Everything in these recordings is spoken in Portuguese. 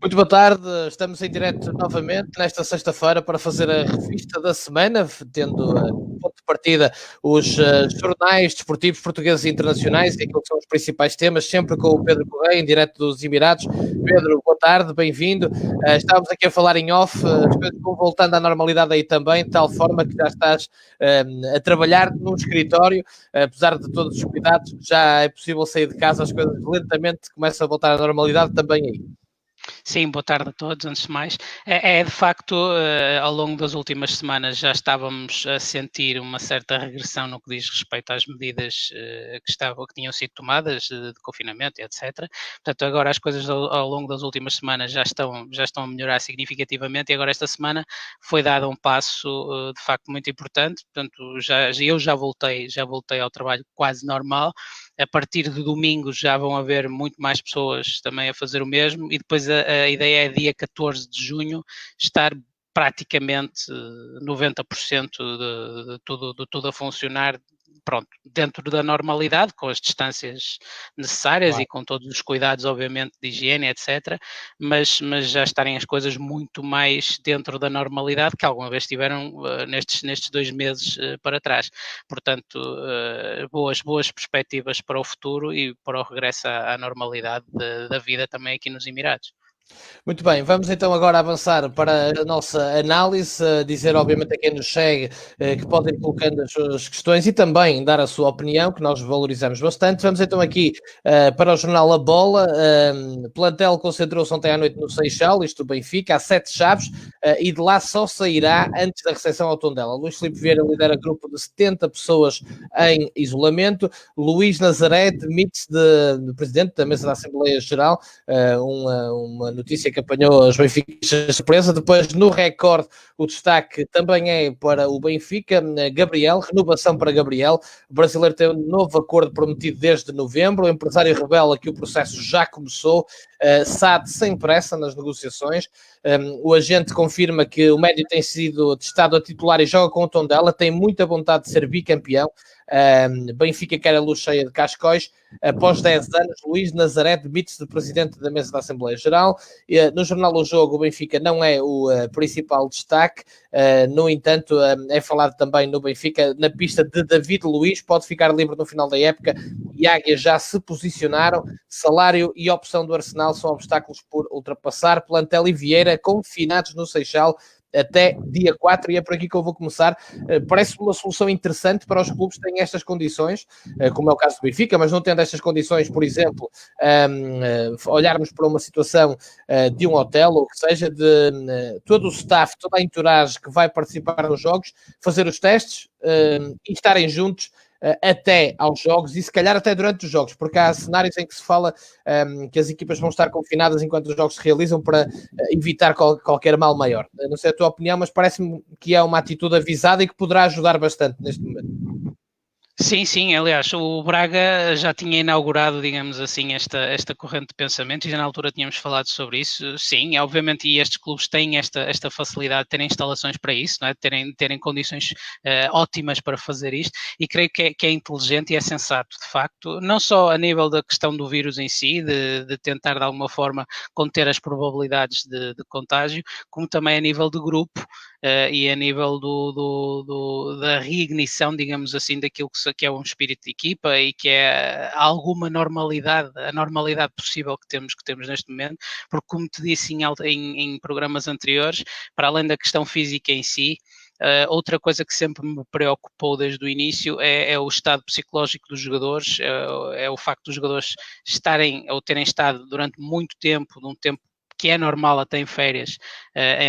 Muito boa tarde, estamos em direto novamente nesta sexta-feira para fazer a revista da semana, tendo como ponto de partida os jornais desportivos portugueses e internacionais e aquilo que são os principais temas, sempre com o Pedro Correia, em direto dos Emirados. Pedro, boa tarde, bem-vindo. Estávamos aqui a falar em off, as coisas vão voltando à normalidade aí também, de tal forma que já estás a trabalhar num escritório, apesar de todos os cuidados, já é possível sair de casa, as coisas lentamente começam a voltar à normalidade também aí. Sim, boa tarde a todos, antes de mais. De facto, ao longo das últimas semanas já estávamos a sentir uma certa regressão no que diz respeito às medidas que tinham sido tomadas de confinamento, etc. Portanto, agora as coisas ao longo das últimas semanas já estão a melhorar significativamente e agora esta semana foi dado um passo de facto muito importante. Portanto, eu já voltei ao trabalho quase normal. A partir de domingo já vão haver muito mais pessoas também a fazer o mesmo e depois a ideia é dia 14 de junho estar praticamente 90% de tudo a funcionar, pronto, dentro da normalidade, com as distâncias necessárias Claro. e com todos os cuidados, obviamente, de higiene, etc., mas já estarem as coisas muito mais dentro da normalidade que alguma vez tiveram nestes 2 meses para trás. Portanto, boas perspectivas para o futuro e para o regresso à normalidade da vida também aqui nos Emirados. Muito bem, vamos então agora avançar para a nossa análise, dizer obviamente a quem nos segue que podem ir colocando as suas questões e também dar a sua opinião, que nós valorizamos bastante. Vamos então aqui para o jornal A Bola. Plantel concentrou-se ontem à noite no Seixal, isto do Benfica, há 7 chaves, e de lá só sairá antes da recepção ao Tondela. Luís Filipe Vieira lidera grupo de 70 pessoas em isolamento. Luís Nazaré demite-se de presidente da mesa da Assembleia Geral, uma notícia que apanhou os benfiquistas de surpresa. Depois, no Record, o destaque também é para o Benfica. Gabriel, renovação para Gabriel. O brasileiro tem um novo acordo prometido desde novembro. O empresário revela que o processo já começou. SAD sem pressa nas negociações. O agente confirma que o médio tem sido testado a titular e joga com o Tondela. Tem muita vontade de ser bicampeão. Benfica quer a luz cheia de Cascóis. Após 10 anos, Luís Nazaré demite-se de presidente da mesa da Assembleia Geral. No jornal O Jogo, o Benfica não é o principal destaque. No entanto, é falado também no Benfica, na pista de David Luiz, pode ficar livre no final da época. E Águias já se posicionaram. Salário e opção do Arsenal são obstáculos por ultrapassar. Plantel e Vieira confinados no Seixal até dia 4, e é por aqui que eu vou começar. Parece-me uma solução interessante para os clubes que têm estas condições, como é o caso do Benfica, mas não tendo estas condições, por exemplo, olharmos para uma situação de um hotel, ou que seja, de todo o staff, toda a entourage que vai participar nos jogos, fazer os testes e estarem juntos até aos jogos e se calhar até durante os jogos, porque há cenários em que se fala que as equipas vão estar confinadas enquanto os jogos se realizam para evitar qualquer mal maior. Não sei a tua opinião, mas parece-me que é uma atitude avisada e que poderá ajudar bastante neste momento. Sim, aliás, o Braga já tinha inaugurado, digamos assim, esta corrente de pensamento e já na altura tínhamos falado sobre isso. Sim, obviamente, e estes clubes têm esta facilidade de terem instalações para isso, não é? terem condições ótimas para fazer isto, e creio que é inteligente e é sensato, de facto, não só a nível da questão do vírus em si, de tentar de alguma forma conter as probabilidades de contágio, como também a nível de grupo. E a nível da reignição, digamos assim, daquilo que é um espírito de equipa e que é alguma normalidade, a normalidade possível que temos neste momento, porque como te disse em programas anteriores, para além da questão física em si, outra coisa que sempre me preocupou desde o início é o estado psicológico dos jogadores, é o facto dos jogadores estarem ou terem estado durante muito tempo, num tempo que é normal até em férias,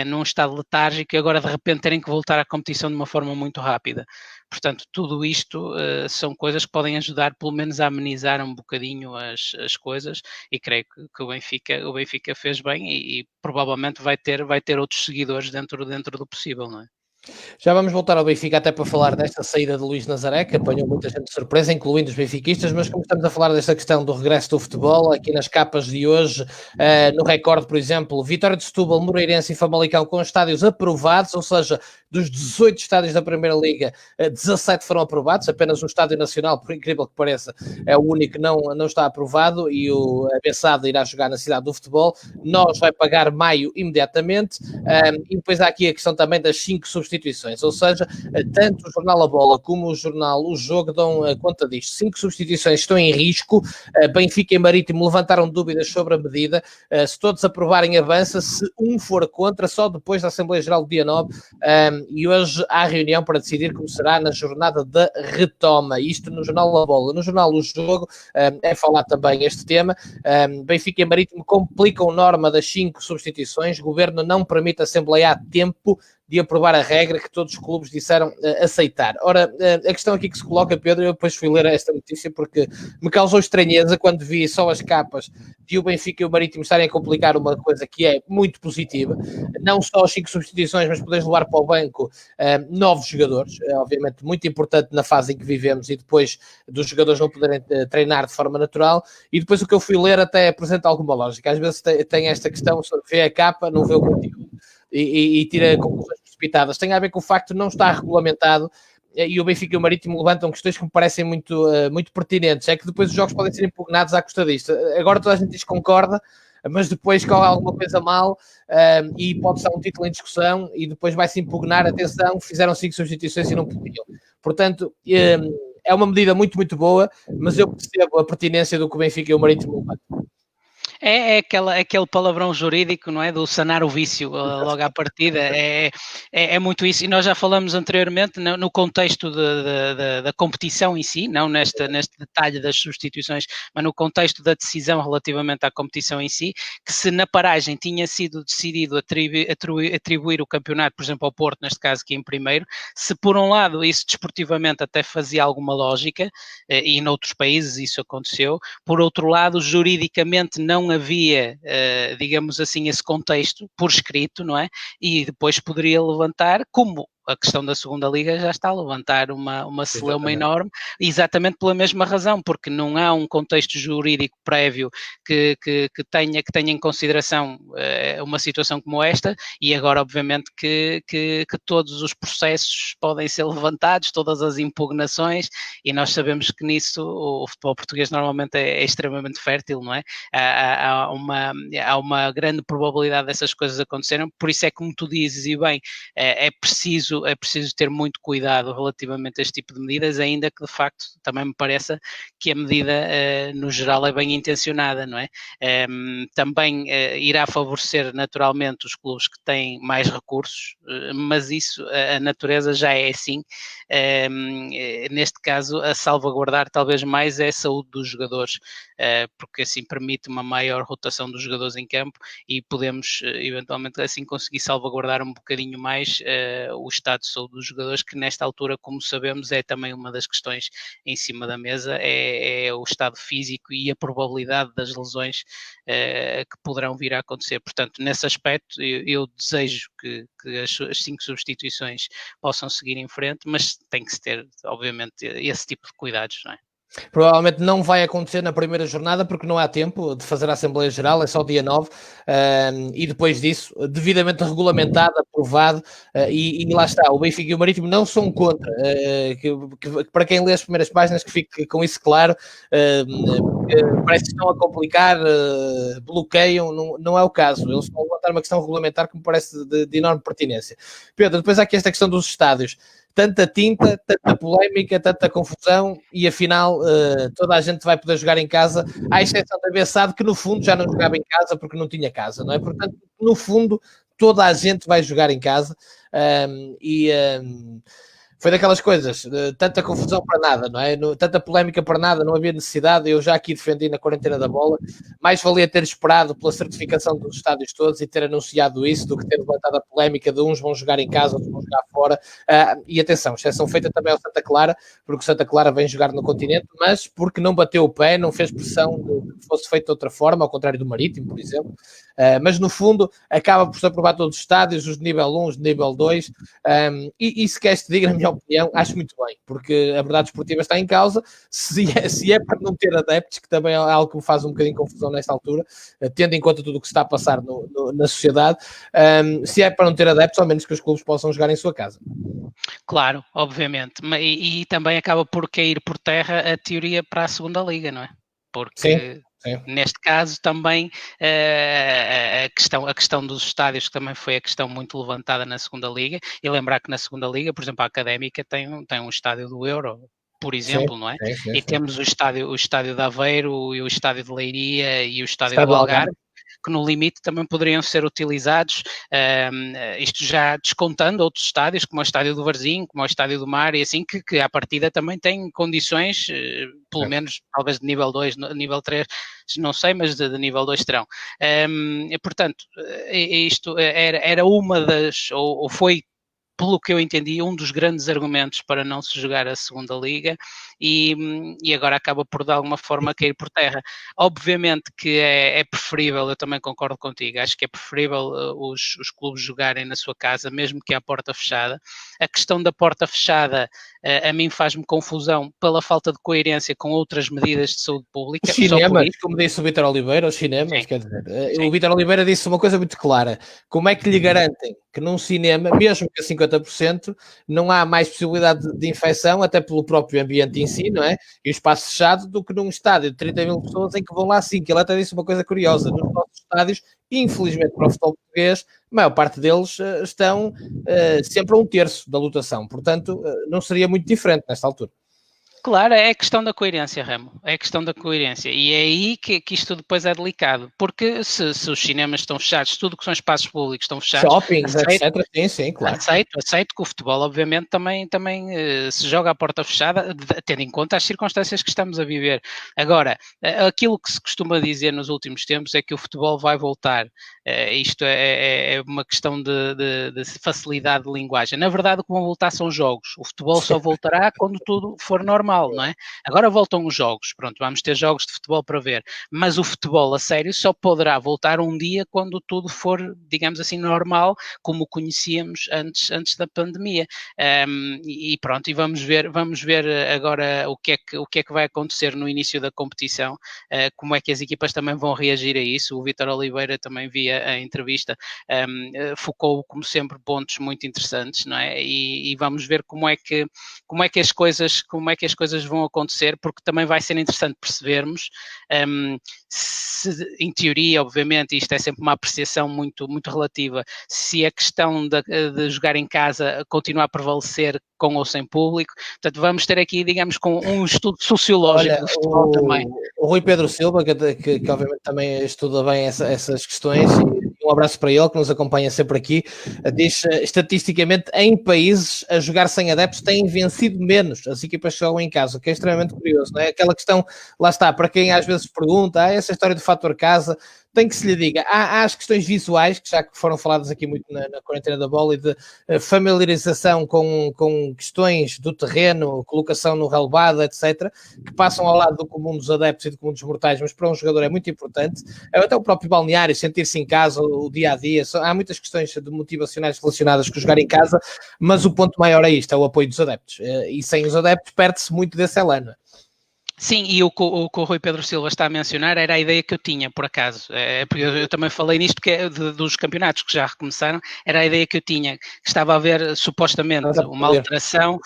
num estado letárgico e agora de repente terem que voltar à competição de uma forma muito rápida. Portanto, tudo isto são coisas que podem ajudar pelo menos a amenizar um bocadinho as coisas e creio que o Benfica fez bem e provavelmente vai ter outros seguidores dentro do possível, não é? Já vamos voltar ao Benfica até para falar desta saída de Luís Nazaré, que apanhou muita gente de surpresa, incluindo os benfiquistas, mas como estamos a falar desta questão do regresso do futebol, aqui nas capas de hoje, no Record, por exemplo, Vitória de Setúbal, Moreirense e Famalicão com estádios aprovados, ou seja, dos 18 estádios da Primeira Liga, 17 foram aprovados, apenas um estádio nacional, por incrível que pareça, é o único que não está aprovado, e o Bessado irá jogar na Cidade do Futebol. Nós vai pagar maio imediatamente, e depois há aqui a questão também das 5 substituições, ou seja, tanto o jornal A Bola como o jornal O Jogo dão conta disto. 5 substituições estão em risco. Benfica e Marítimo levantaram dúvidas sobre a medida. Se todos aprovarem, avança. Se um for contra, só depois da Assembleia Geral do dia 9. E hoje há reunião para decidir como será na jornada da retoma. Isto no jornal A Bola. No jornal O Jogo é falar também este tema. Benfica e Marítimo complicam norma das 5 substituições. O governo não permite a Assembleia a tempo de aprovar a regra que todos os clubes disseram aceitar. Ora, a questão aqui que se coloca, Pedro, eu depois fui ler esta notícia porque me causou estranheza quando vi só as capas de o Benfica e o Marítimo estarem a complicar uma coisa que é muito positiva. Não só as 5 substituições, mas poderes levar para o banco novos jogadores. É obviamente muito importante na fase em que vivemos e depois dos jogadores não poderem treinar de forma natural. E depois o que eu fui ler até apresenta alguma lógica. Às vezes tem esta questão, vê a capa, não vê o conteúdo e tira conclusões precipitadas. Tem a ver com o facto de não estar regulamentado, e o Benfica e o Marítimo levantam questões que me parecem muito pertinentes. É que depois os jogos podem ser impugnados à custa disto. Agora toda a gente diz que concorda, mas depois corre alguma coisa mal e pode estar um título em discussão e depois vai-se impugnar. Atenção, fizeram 5 substituições e não podiam. Portanto, é uma medida muito, muito boa, mas eu percebo a pertinência do que o Benfica e o Marítimo levantam. É aquele palavrão jurídico, não é? Do sanar o vício logo à partida. É muito isso. E nós já falamos anteriormente no contexto da competição em si, não neste detalhe das substituições, mas no contexto da decisão relativamente à competição em si, que se na paragem tinha sido decidido atribuir o campeonato, por exemplo, ao Porto, neste caso aqui em primeiro, se por um lado isso desportivamente até fazia alguma lógica, e noutros países isso aconteceu, por outro lado, juridicamente não havia, digamos assim, esse contexto por escrito, não é? E depois poderia levantar, como a questão da segunda liga já está a levantar uma celeuma enorme, exatamente pela mesma razão, porque não há um contexto jurídico prévio que tenha em consideração uma situação como esta, e agora obviamente que todos os processos podem ser levantados, todas as impugnações, e nós sabemos que nisso o futebol português normalmente é extremamente fértil, não é? Há uma grande probabilidade dessas coisas acontecerem, por isso é como tu dizes, e bem, é preciso ter muito cuidado relativamente a este tipo de medidas, ainda que de facto também me pareça que a medida no geral é bem intencionada, não é? Também irá favorecer naturalmente os clubes que têm mais recursos, mas isso, a natureza já é assim. Neste caso, a salvaguardar talvez mais é a saúde dos jogadores, porque assim permite uma maior rotação dos jogadores em campo e podemos eventualmente assim conseguir salvaguardar um bocadinho mais o estado de saúde dos jogadores, que nesta altura, como sabemos, é também uma das questões em cima da mesa, é o estado físico e a probabilidade das lesões que poderão vir a acontecer. Portanto, nesse aspecto, eu desejo que as 5 substituições possam seguir em frente, mas tem que se ter, obviamente, esse tipo de cuidados, não é? Provavelmente não vai acontecer na primeira jornada porque não há tempo de fazer a Assembleia Geral, é só dia 9, e depois disso, devidamente regulamentado, aprovado, e lá está, o Benfica e o Marítimo não são contra, que para quem lê as primeiras páginas que fique com isso claro, parece que estão a complicar, bloqueiam, não é o caso, eles vão levantar uma questão regulamentar que me parece de enorme pertinência. Pedro, depois há aqui esta questão dos estádios. Tanta tinta, tanta polémica, tanta confusão e afinal toda a gente vai poder jogar em casa, à exceção da Bessado, que no fundo já não jogava em casa porque não tinha casa, não é? Portanto, no fundo, toda a gente vai jogar em casa foi daquelas coisas, tanta confusão para nada, não é? Tanta polémica para nada, não havia necessidade. Eu já aqui defendi na quarentena da bola, mais valia ter esperado pela certificação dos estádios todos e ter anunciado isso do que ter levantado a polémica de uns vão jogar em casa, outros vão jogar fora. E atenção, exceção feita também ao Santa Clara, porque o Santa Clara vem jogar no continente, mas porque não bateu o pé, não fez pressão de que fosse feito de outra forma, ao contrário do Marítimo, por exemplo. Mas no fundo acaba por se aprovar todos os estádios, os de nível 1, os de nível 2, e se queres te diga, na minha opinião, acho muito bem, porque a verdade esportiva está em causa. Se é para não ter adeptos, que também é algo que me faz um bocadinho confusão nesta altura, tendo em conta tudo o que se está a passar na sociedade, se é para não ter adeptos, ao menos que os clubes possam jogar em sua casa. Claro, obviamente. E também acaba por cair por terra a teoria para a segunda liga, não é? Porque sim. neste caso também a questão dos estádios, que também foi a questão muito levantada na segunda liga, e lembrar que na segunda liga, por exemplo, a Académica tem um estádio do Euro, por exemplo, não é? E temos o estádio de Aveiro, e o estádio de Leiria e o estádio do Algarve, que no limite também poderiam ser utilizados, isto já descontando outros estádios, como o estádio do Varzim, como o estádio do Mar, e assim, que à partida também têm condições, pelo menos talvez de nível 2, nível 3, não sei, mas de nível 2 terão. E, portanto, isto era uma das, ou foi, pelo que eu entendi, um dos grandes argumentos para não se jogar a segunda liga, e agora acaba por de alguma forma cair por terra. Obviamente que é preferível, eu também concordo contigo, acho que é preferível os clubes jogarem na sua casa, mesmo que à porta fechada. A questão da porta fechada a mim faz-me confusão pela falta de coerência com outras medidas de saúde pública. Os cinemas, como disse o Vítor Oliveira, os cinemas, Sim. quer dizer, o Vítor Oliveira disse uma coisa muito clara: como é que lhe garantem que num cinema, mesmo que a 50%, não há mais possibilidade de infecção, até pelo próprio ambiente em si, não é? E o espaço fechado, do que num estádio de 30 mil pessoas em que vão lá 5. Ele até disse uma coisa curiosa: nos nossos estádios, infelizmente para o futebol português, a maior parte deles estão sempre a 1/3 da lotação, portanto, não seria muito diferente nesta altura. Claro, é a questão da coerência, Ramo. É a questão da coerência. E é aí que isto depois é delicado. Porque se os cinemas estão fechados, tudo que são espaços públicos estão fechados, Shoppings, etc. Sim, claro. Aceito que o futebol, obviamente, também se joga à porta fechada, tendo em conta as circunstâncias que estamos a viver. Agora, aquilo que se costuma dizer nos últimos tempos é que o futebol vai voltar. Isto é uma questão de facilidade de linguagem. Na verdade, o que vão voltar são jogos. O futebol só voltará quando tudo for normal. Não é? Agora voltam os jogos, pronto, vamos ter jogos de futebol para ver, mas o futebol a sério só poderá voltar um dia quando tudo for, digamos assim, normal, como conhecíamos antes da pandemia. E pronto, e vamos ver agora o que é que vai acontecer no início da competição, como é que as equipas também vão reagir a isso. O Vítor Oliveira também via a entrevista, focou, como sempre, pontos muito interessantes, não é? E vamos ver como é que as coisas vão acontecer, porque também vai ser interessante percebermos se, em teoria, obviamente, isto é sempre uma apreciação muito, muito relativa, se a questão de jogar em casa continuar a prevalecer com ou sem público. Portanto, vamos ter aqui, digamos, com um estudo sociológico do futebol também. O Rui Pedro Silva, que obviamente também estuda bem essas questões, e um abraço para ele, que nos acompanha sempre aqui, diz, estatisticamente, em países a jogar sem adeptos têm vencido menos as equipas que jogam em casa, o que é extremamente curioso, não é? Aquela questão, lá está, para quem às vezes pergunta, essa história do fator casa, tem que se lhe diga, há as questões visuais, que já foram faladas aqui muito na quarentena da bola, e de familiarização com questões do terreno, colocação no relevado, etc., que passam ao lado do comum dos adeptos e do comum dos mortais, mas para um jogador é muito importante. Até o próprio balneário, sentir-se em casa, o dia-a-dia, há muitas questões motivacionais relacionadas com jogar em casa, mas o ponto maior é isto, é o apoio dos adeptos. E sem os adeptos perde-se muito desse elan. Sim, e o que o Rui Pedro Silva está a mencionar era a ideia que eu tinha, por acaso. Porque eu também falei nisto, que é dos campeonatos que já recomeçaram, era a ideia que eu tinha, que estava a haver supostamente uma alteração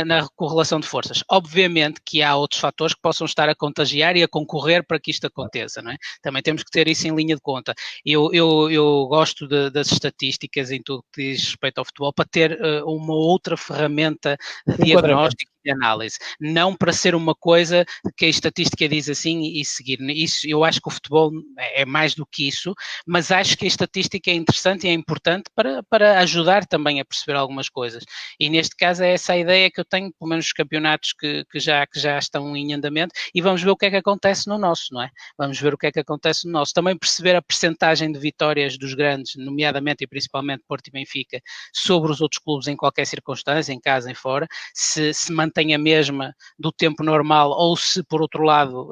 na correlação de forças. Obviamente que há outros fatores que possam estar a contagiar e a concorrer para que isto aconteça, não é? Também temos que ter isso em linha de conta. Eu gosto das estatísticas em tudo que diz respeito ao futebol para ter uma outra ferramenta de diagnóstico de análise, não para ser uma coisa que a estatística diz assim e seguir. Isso, eu acho que o futebol é mais do que isso, mas acho que a estatística é interessante e é importante para ajudar também a perceber algumas coisas. E neste caso é essa a ideia que eu tenho, pelo menos os campeonatos que já estão em andamento, e vamos ver o que é que acontece no nosso, não é? Vamos ver o que é que acontece no nosso. Também perceber a percentagem de vitórias dos grandes, nomeadamente e principalmente Porto e Benfica, sobre os outros clubes em qualquer circunstância, em casa, em fora, se mantém a mesma do tempo normal ou se, por outro lado,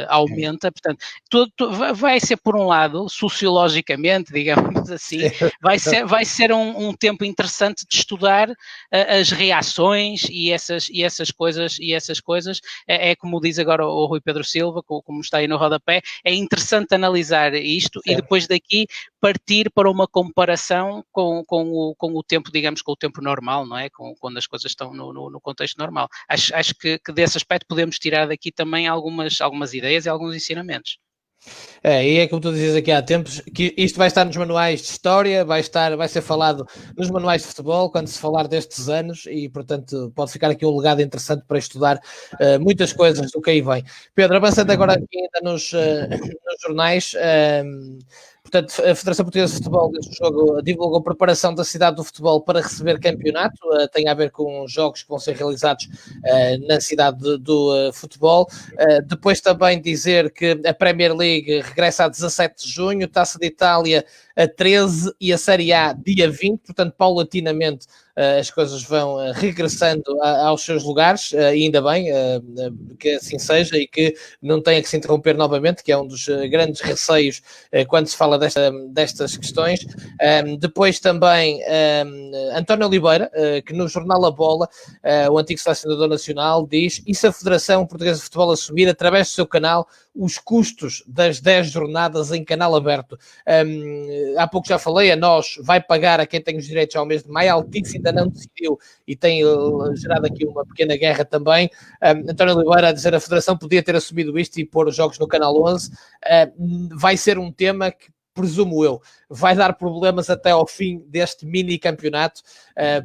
aumenta. Portanto, vai ser, por um lado, sociologicamente, digamos assim, vai ser um tempo interessante de estudar as reações e essas coisas. É como diz agora o Rui Pedro Silva, como está aí no rodapé, é interessante analisar isto e depois daqui partir para uma comparação com o tempo, digamos, com o tempo normal, não é? Quando as coisas estão no contexto normal. Acho que desse aspecto podemos tirar daqui também algumas ideias e alguns ensinamentos. E é como tu dizias aqui há tempos, que isto vai estar nos manuais de história, vai ser falado nos manuais de futebol, quando se falar destes anos, e portanto pode ficar aqui um legado interessante para estudar muitas coisas do que aí vem. Pedro, avançando agora aqui ainda nos jornais, portanto, a Federação Portuguesa de Futebol deste jogo divulgou a preparação da cidade do futebol para receber campeonato, tem a ver com jogos que vão ser realizados na cidade do futebol. Depois também dizer que a Premier League regressa a 17 de junho, Taça de Itália a 13 e a Série A dia 20, portanto, paulatinamente as coisas vão regressando aos seus lugares, e ainda bem que assim seja e que não tenha que se interromper novamente, que é um dos grandes receios quando se fala destas questões. Depois também António Oliveira, que no jornal A Bola, o antigo selecionador nacional, diz: e se a Federação Portuguesa de Futebol assumir, através do seu canal, os custos das 10 jornadas em canal aberto? Há pouco já falei, a nós vai pagar a quem tem os direitos ao mês de maio, Altice ainda não decidiu e tem gerado aqui uma pequena guerra também. António Oliveira a dizer que a Federação podia ter assumido isto e pôr os jogos no canal 11. Vai ser um tema que, presumo eu, vai dar problemas até ao fim deste mini campeonato,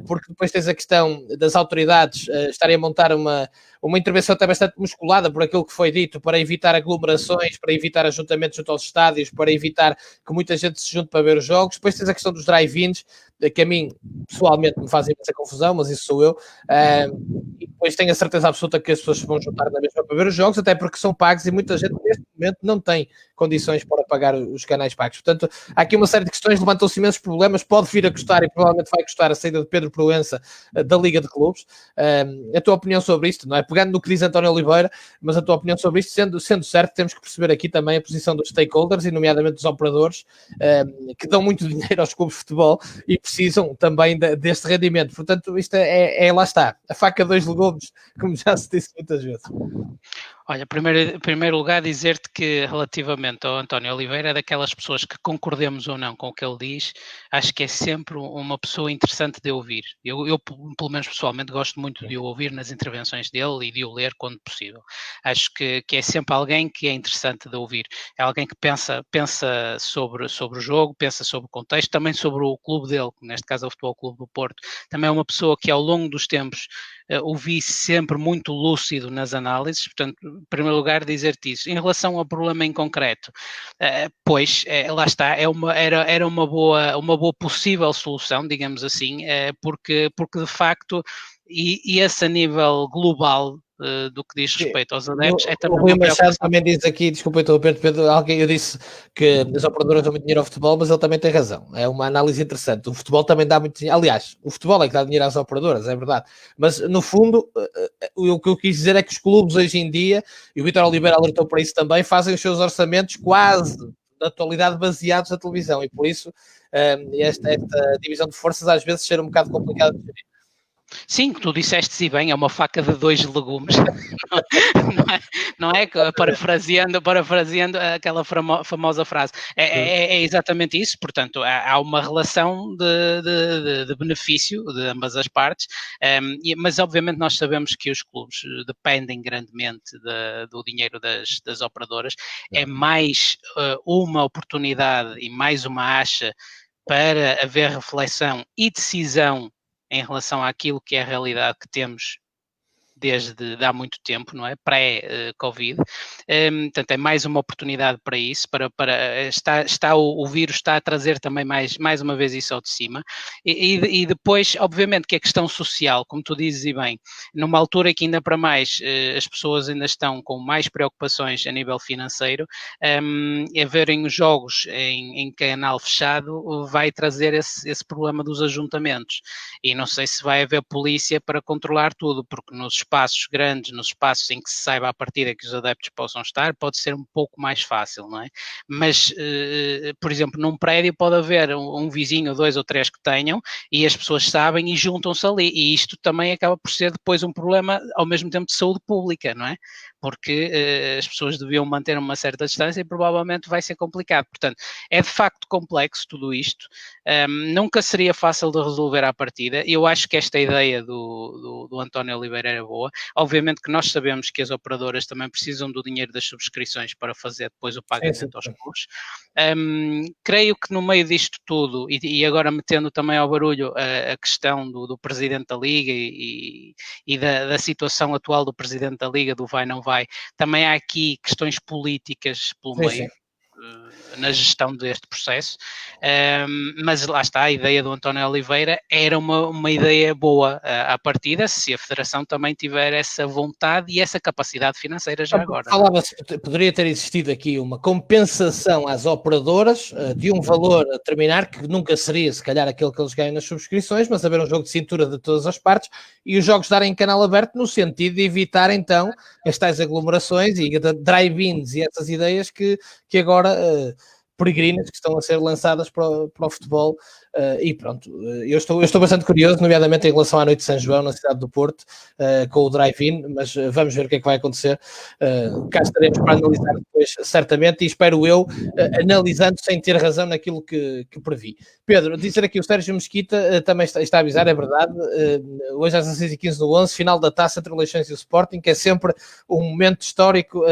porque depois tens a questão das autoridades estarem a montar uma intervenção até bastante musculada por aquilo que foi dito, para evitar aglomerações, para evitar ajuntamentos junto aos estádios, para evitar que muita gente se junte para ver os jogos. Depois tens a questão dos drive-ins, que a mim, pessoalmente, me fazem essa confusão, mas isso sou eu. E depois tenho a certeza absoluta que as pessoas se vão juntar na mesma para ver os jogos, até porque são pagos e muita gente, neste momento, não tem condições para pagar os canais pagos. Portanto, há aqui uma série de questões, levantam-se imensos problemas, pode vir a custar e provavelmente vai custar a saída de Pedro Proença da Liga de Clubes. A tua opinião sobre isto, não é? Pegando no que diz António Oliveira, mas a tua opinião sobre isto, sendo certo, temos que perceber aqui também a posição dos stakeholders, e nomeadamente dos operadores, que dão muito dinheiro aos clubes de futebol e precisam também deste rendimento. Portanto, isto lá está, a faca de dois legumes, como já se disse muitas vezes. Olha, em primeiro lugar, dizer-te que relativamente ao António Oliveira, é daquelas pessoas que, concordemos ou não com o que ele diz, acho que é sempre uma pessoa interessante de ouvir. Eu pelo menos pessoalmente, gosto muito de o ouvir nas intervenções dele e de o ler quando possível. Acho que é sempre alguém que é interessante de ouvir. É alguém que pensa sobre o jogo, pensa sobre o contexto, também sobre o clube dele, neste caso é o Futebol Clube do Porto. Também é uma pessoa que, ao longo dos tempos, o vi sempre muito lúcido nas análises. Portanto, em primeiro lugar, dizer-te isso. Em relação ao problema em concreto, lá está, era uma boa possível solução, digamos assim, porque de facto, e esse a nível global, do que diz respeito aos adeptos, é também o Rui uma Machado preocupação. também diz aqui, desculpa, Pedro, eu disse que as operadoras dão muito dinheiro ao futebol, mas ele também tem razão, é uma análise interessante. O futebol também dá muito dinheiro, aliás, o futebol é que dá dinheiro às operadoras, é verdade, mas no fundo o que eu quis dizer é que os clubes hoje em dia, e o Vítor Oliveira alertou para isso também, fazem os seus orçamentos quase na atualidade baseados na televisão, e por isso esta divisão de forças às vezes ser um bocado complicada de gerir. Sim, tu disseste e bem, é uma faca de dois legumes, não é? Parafraseando aquela famosa frase. É exatamente isso, portanto, há uma relação de benefício de ambas as partes, mas obviamente nós sabemos que os clubes dependem grandemente do dinheiro das operadoras. É mais uma oportunidade e mais uma acha para haver reflexão e decisão em relação àquilo que é a realidade que temos desde há muito tempo, não é? Pré-Covid. Portanto, é mais uma oportunidade para isso, o vírus está a trazer também mais uma vez isso ao de cima. E depois, obviamente, que a questão social, como tu dizes e bem, numa altura que ainda para mais as pessoas ainda estão com mais preocupações a nível financeiro, verem os jogos em canal fechado vai trazer esse problema dos ajuntamentos. E não sei se vai haver polícia para controlar tudo, porque nos espaços grandes, nos espaços em que se saiba à partida que os adeptos possam estar, pode ser um pouco mais fácil, não é? Mas, por exemplo, num prédio pode haver um vizinho, 2 ou 3 que tenham, e as pessoas sabem e juntam-se ali, e isto também acaba por ser depois um problema, ao mesmo tempo, de saúde pública, não é? Porque as pessoas deviam manter uma certa distância e provavelmente vai ser complicado. Portanto, é de facto complexo tudo isto, nunca seria fácil de resolver à partida. Eu acho que esta ideia do António Oliveira era boa. Obviamente que nós sabemos que as operadoras também precisam do dinheiro das subscrições para fazer depois o Sim, sim, pagamento aos clubes. Creio que no meio disto tudo, e agora metendo também ao barulho a questão do Presidente da Liga e da situação atual do Presidente da Liga, do vai não vai, também há aqui questões políticas pelo sim, sim. meio, na gestão deste processo, mas lá está, a ideia do António Oliveira era uma ideia boa à partida, se a Federação também tiver essa vontade e essa capacidade financeira já agora. Falava-se que poderia ter existido aqui uma compensação às operadoras de um valor a determinar, que nunca seria, se calhar, aquele que eles ganham nas subscrições, mas haver um jogo de cintura de todas as partes e os jogos darem canal aberto no sentido de evitar, então, as tais aglomerações e drive-ins e essas ideias que agora peregrinas que estão a ser lançadas para o futebol. E pronto, eu estou bastante curioso, nomeadamente em relação à Noite de São João, na cidade do Porto, com o drive-in, mas vamos ver o que é que vai acontecer. Cá estaremos para analisar depois, certamente, e espero eu, analisando sem ter razão naquilo que previ. Pedro, dizer aqui, o Sérgio Mesquita também está a avisar, é verdade, hoje às 16h15 no 11, final da Taça entre o Leixões e o Sporting, que é sempre um momento histórico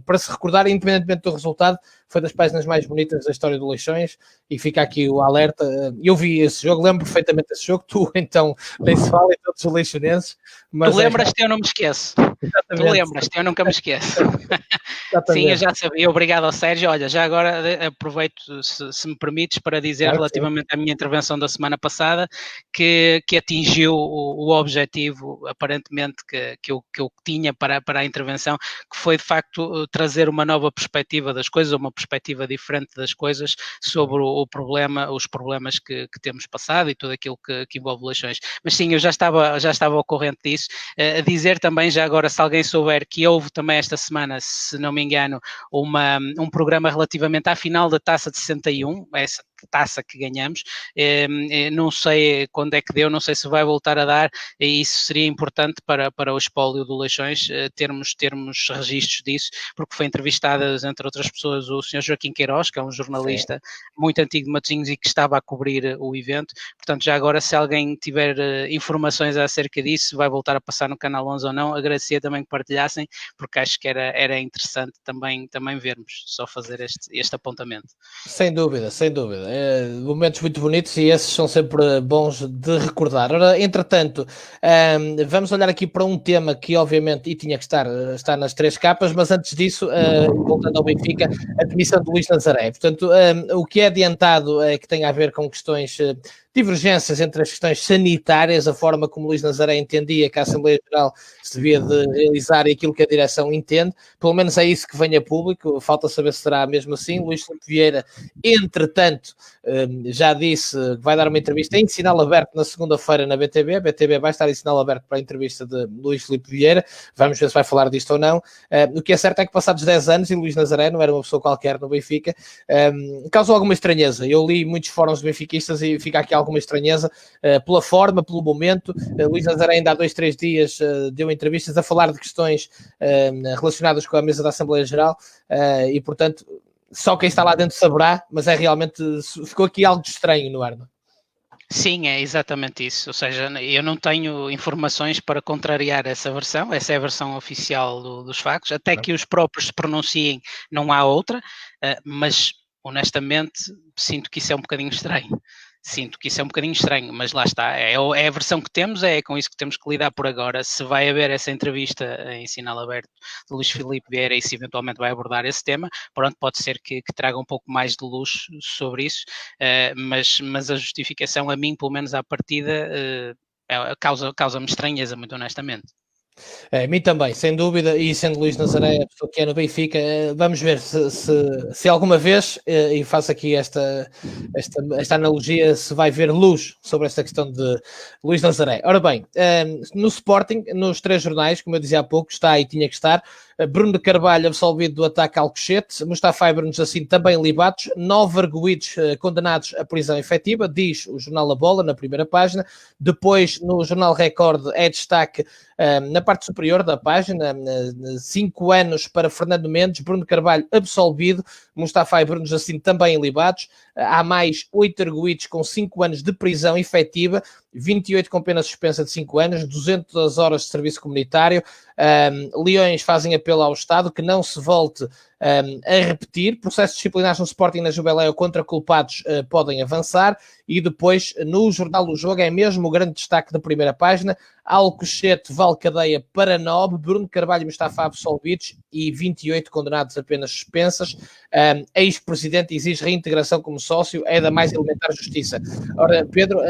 para se recordar, independentemente do resultado. Foi das páginas mais bonitas da história do Leixões, e fica aqui o alerta. Eu vi esse jogo, lembro perfeitamente desse jogo, tu então nem se fala, e todos os leixonenses. Tu lembras-te, eu não me esqueço. Exatamente. Tu lembras-te, eu nunca me esqueço. Exatamente. Sim, eu já sabia. Obrigado ao Sérgio. Olha, já agora aproveito, se me permites, para dizer Claro, relativamente à minha intervenção da semana passada, que atingiu o objetivo, aparentemente, que eu tinha para a intervenção, que foi, de facto, trazer uma nova perspectiva das coisas, uma perspectiva diferente das coisas, sobre os problemas que temos passado e tudo aquilo que envolve Leixões. Mas sim, eu já estava ao corrente disso. A dizer também, já agora, se alguém souber, que houve também esta semana, se não me engano, um programa relativamente à final da Taça de 61, essa taça que ganhamos, não sei quando é que deu, não sei se vai voltar a dar, e isso seria importante para o espólio do Leixões, termos registros disso, porque foi entrevistado, entre outras pessoas, o Sr. Joaquim Queiroz, que é um jornalista muito antigo de Matosinhos e que estava a cobrir o evento. Portanto, já agora, se alguém tiver informações acerca disso, vai voltar a passar no Canal 11 ou não, agradecia também que partilhassem, porque acho que era interessante também vermos, só fazer este apontamento. Sem dúvida, sem dúvida. Momentos muito bonitos e esses são sempre bons de recordar. Ora, entretanto, vamos olhar aqui para um tema que obviamente e tinha que estar nas 3 capas, mas antes disso, voltando ao Benfica, a demissão de Luís Nazaré. Portanto, o que é adiantado é que tem a ver com questões divergências entre as questões sanitárias, a forma como Luís Nazaré entendia que a Assembleia Geral se devia de realizar e aquilo que a direção entende. Pelo menos é isso que vem a público, falta saber se será mesmo assim. Luís Filipe Vieira, entretanto, já disse que vai dar uma entrevista em sinal aberto na segunda-feira na BTB. A BTB vai estar em sinal aberto para a entrevista de Luís Filipe Vieira. Vamos ver se vai falar disto ou não. O que é certo é que passados 10 anos, e Luís Nazaré não era uma pessoa qualquer no Benfica, causou alguma estranheza. Eu li muitos fóruns de benfiquistas e fica aqui alguma estranheza pela forma, pelo momento. Luís Nazaré ainda há 2-3 dias deu entrevistas a falar de questões relacionadas com a mesa da Assembleia Geral e, portanto, só quem está lá dentro saberá, mas é realmente, ficou aqui algo de estranho no ar. Sim, é exatamente isso. Ou seja, eu não tenho informações para contrariar essa versão. Essa é a versão oficial dos factos. Até que os próprios se pronunciem, não há outra. Mas, honestamente, sinto que isso é um bocadinho estranho. Mas lá está. É a versão que temos, é com isso que temos que lidar por agora. Se vai haver essa entrevista em sinal aberto de Luís Filipe Vieira e se eventualmente vai abordar esse tema, pronto, pode ser que traga um pouco mais de luz sobre isso, mas a justificação, a mim, pelo menos à partida, causa-me estranheza, muito honestamente. A mim também, sem dúvida, e sendo Luís Nazaré a pessoa que é no Benfica, vamos ver se alguma vez, e faço aqui esta analogia, se vai ver luz sobre esta questão de Luís Nazaré. Ora bem, no Sporting, nos 3 jornais, como eu dizia há pouco, está e tinha que estar, Bruno de Carvalho absolvido do ataque ao Alcochete, Mustafa Ibn Jacin também libados, 9 arguidos condenados à prisão efetiva, diz o jornal A Bola na primeira página. Depois no jornal Record é destaque na parte superior da página, 5 anos para Fernando Mendes, Bruno Carvalho absolvido, Mustafa e Bruno Jacinto também libados, há mais 8 arguidos com 5 anos de prisão efetiva, 28 com pena suspensa de 5 anos, 200 horas de serviço comunitário. Leões fazem apelo ao Estado que não se volte a repetir. Processos disciplinares no Sporting e na Jubiléu contra culpados podem avançar. E depois, no Jornal do Jogo, é mesmo o grande destaque da primeira página: Alcochete, Valcadeia, Paranobe, Bruno Carvalho e Mustafa absolvidos e 28 condenados apenas suspensas. Ex-presidente exige reintegração como sócio, é da mais elementar justiça. Ora, Pedro,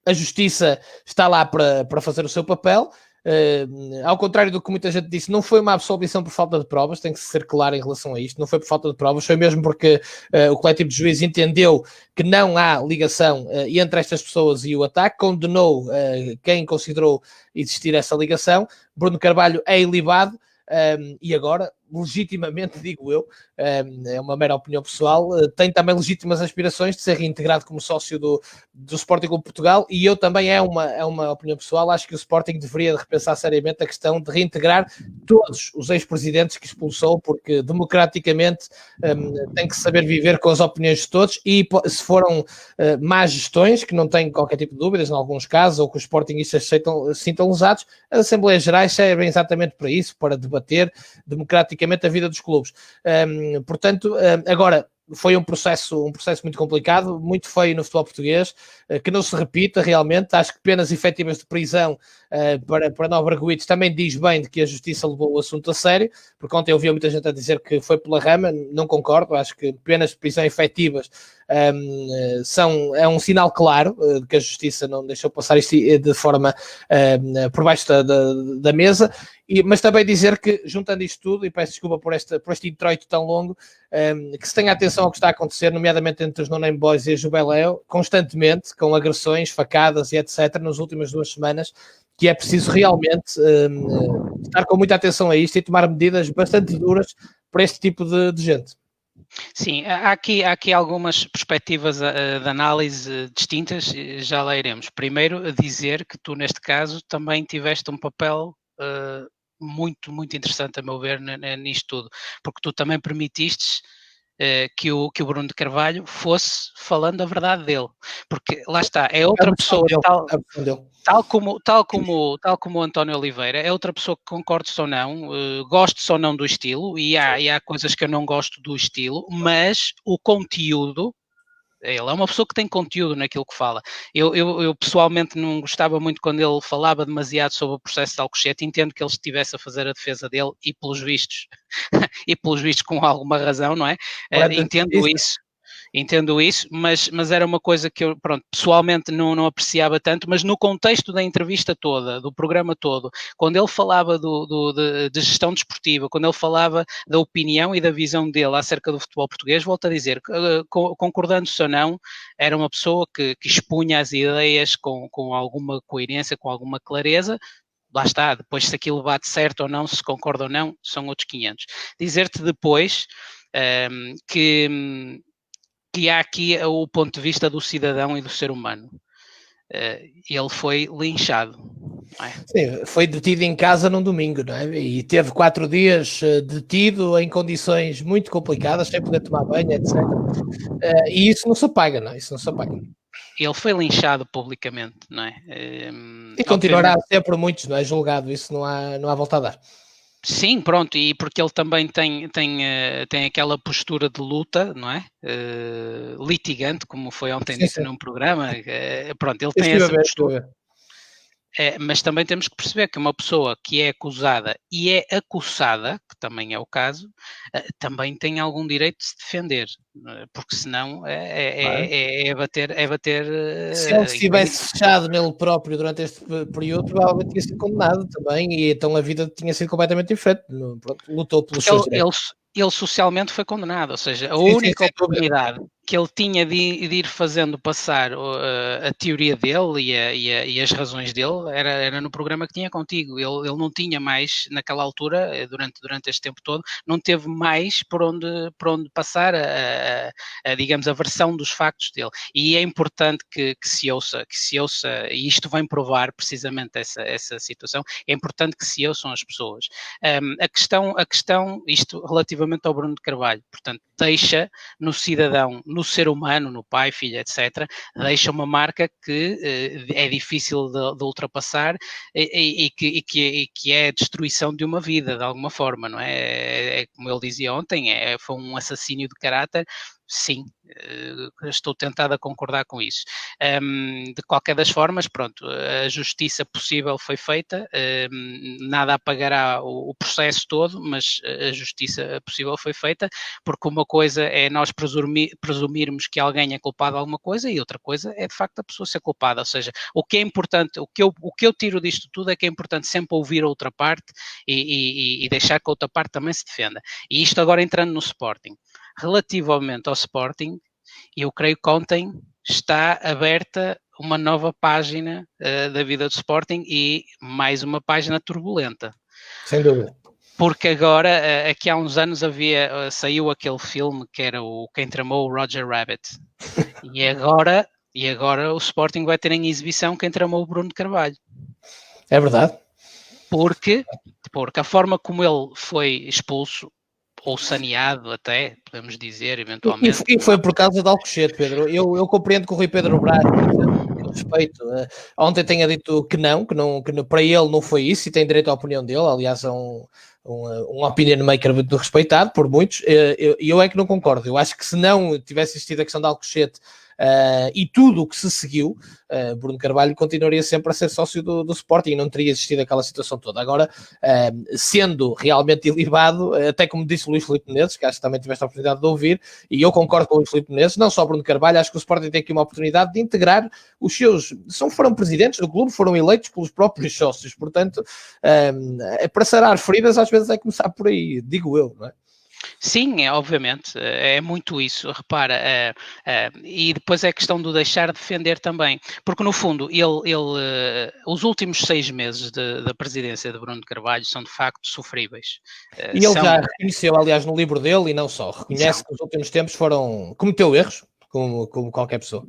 a justiça está lá para fazer o seu papel. Ao contrário do que muita gente disse, não foi uma absolvição por falta de provas, tem que ser claro em relação a isto, não foi por falta de provas, foi mesmo porque o coletivo de juízes entendeu que não há ligação entre estas pessoas e o ataque, condenou quem considerou existir essa ligação. Bruno Carvalho é ilibado. E agora, legitimamente, digo eu, é uma mera opinião pessoal, tem também legítimas aspirações de ser reintegrado como sócio do Sporting Clube Portugal, e eu também, é uma opinião pessoal, acho que o Sporting deveria repensar seriamente a questão de reintegrar todos os ex-presidentes que expulsou, porque democraticamente tem que saber viver com as opiniões de todos, e se foram más gestões, que não tenho qualquer tipo de dúvidas, em alguns casos, ou que os sportinguistas sintam lesados, as Assembleias Gerais servem exatamente para isso, para debater democraticamente a vida dos clubes. Portanto, agora foi um processo muito complicado, muito feio no futebol português, que não se repita realmente. Acho que penas efetivas de prisão para Nova Arguidos também diz bem de que a justiça levou o assunto a sério, porque ontem eu ouvi muita gente a dizer que foi pela rama, não concordo. Acho que penas de prisão efetivas é um sinal claro de que a justiça não deixou passar isto de forma por baixo da mesa. Mas também dizer que, juntando isto tudo, e peço desculpa por este introito tão longo, que se tenha atenção ao que está a acontecer, nomeadamente entre os No-Name Boys e a Jubiléu, constantemente, com agressões, facadas e etc., nas últimas 2 semanas, que é preciso realmente estar com muita atenção a isto e tomar medidas bastante duras para este tipo de gente. Sim, há aqui algumas perspectivas de análise distintas, já lá iremos. Primeiro, dizer que tu, neste caso, também tiveste um papel muito, muito interessante, a meu ver, nisto tudo, porque tu também permitiste que o Bruno de Carvalho fosse falando a verdade dele, porque lá está, é outra pessoa tal como o António Oliveira, é outra pessoa que concordes ou não, gostes ou não do estilo, e há coisas que eu não gosto do estilo, mas o conteúdo, ele é uma pessoa que tem conteúdo naquilo que fala. Eu pessoalmente não gostava muito quando ele falava demasiado sobre o processo de Alcochete. Entendo que ele estivesse a fazer a defesa dele e pelos vistos com alguma razão, não é? Entendo isso, mas era uma coisa que eu, pronto, pessoalmente não apreciava tanto, mas no contexto da entrevista toda, do programa todo, quando ele falava de gestão desportiva, quando ele falava da opinião e da visão dele acerca do futebol português, volto a dizer, concordando-se ou não, era uma pessoa que expunha as ideias com alguma coerência, com alguma clareza. Lá está, depois se aquilo bate certo ou não, se concorda ou não, são outros 500. Dizer-te depois que há aqui o ponto de vista do cidadão e do ser humano. Ele foi linchado. Não é? Sim, foi detido em casa num domingo, não é? E teve 4 dias detido em condições muito complicadas, sem poder tomar banho, etc. E isso não se apaga, não é? Isso não se apaga. Ele foi linchado publicamente, não é? E continuará a ser por muitos, não é? Julgado, isso não há volta a dar. Sim, pronto, e porque ele também tem aquela postura de luta, não é? Litigante, como foi ontem dito num programa. Pronto, ele tem essa postura. Mas também temos que perceber que uma pessoa que é acusada e é acossada, que também é o caso, também tem algum direito de se defender, porque senão é bater. Se ele estivesse fechado nele próprio durante este período, provavelmente tinha sido condenado também, e então a vida tinha sido completamente diferente. Pronto, lutou pelos seus direitos. Ele socialmente foi condenado, ou seja, a Sim, sim, única sem dúvida. oportunidade que ele tinha de ir fazendo passar a teoria dele e as razões dele era no programa que tinha contigo. Ele não tinha mais, naquela altura, durante este tempo todo, não teve mais por onde passar digamos, a versão dos factos dele. E é importante que se ouça, e isto vem provar precisamente essa situação, é importante que se ouçam as pessoas. A questão, isto relativamente ao Bruno de Carvalho, portanto, deixa no cidadão, no ser humano, no pai, filho, etc., deixa uma marca que é difícil de ultrapassar e que é a destruição de uma vida, de alguma forma, não é? Como ele dizia ontem, foi um assassínio de caráter. Sim, estou tentado a concordar com isso. De qualquer das formas, pronto, a justiça possível foi feita, nada apagará o processo todo, mas a justiça possível foi feita, porque uma coisa é nós presumirmos que alguém é culpado de alguma coisa e outra coisa é de facto a pessoa ser culpada. Ou seja, o que é importante, o que eu tiro disto tudo é que é importante sempre ouvir a outra parte e deixar que a outra parte também se defenda. E isto agora entrando no Sporting. Relativamente ao Sporting, eu creio que ontem está aberta uma nova página da vida do Sporting e mais uma página turbulenta. Sem dúvida. Porque agora, aqui há uns anos saiu aquele filme que era Quem Tramou o Roger Rabbit. E agora o Sporting vai ter em exibição Quem Tramou o Bruno de Carvalho. É verdade. Porque a forma como ele foi expulso, ou saneado até, podemos dizer, eventualmente. E foi por causa de Alcochete, Pedro. Eu compreendo que o Rui Pedro Brás, com respeito, ontem tenha dito que para ele não foi isso, e tem direito à opinião dele, aliás, é um opinion maker muito respeitado por muitos, e eu é que não concordo. Eu acho que se não tivesse existido a questão de Alcochete e tudo o que se seguiu, Bruno Carvalho continuaria sempre a ser sócio do Sporting e não teria existido aquela situação toda. Agora, sendo realmente ilibado, até como disse o Luís Filipe Menezes, que acho que também tiveste a oportunidade de ouvir, e eu concordo com o Luís Filipe Menezes, não só Bruno Carvalho, acho que o Sporting tem aqui uma oportunidade de integrar os seus, foram presidentes do clube, foram eleitos pelos próprios sócios, portanto, para sarar feridas às vezes é começar por aí, digo eu, não é? Sim, obviamente, é muito isso, repara, e depois é a questão do deixar de defender também, porque no fundo os últimos 6 meses da presidência de Bruno de Carvalho são de facto sofríveis. E ele já reconheceu, aliás, no livro dele, e não só, reconhece que os últimos tempos cometeu erros, como qualquer pessoa.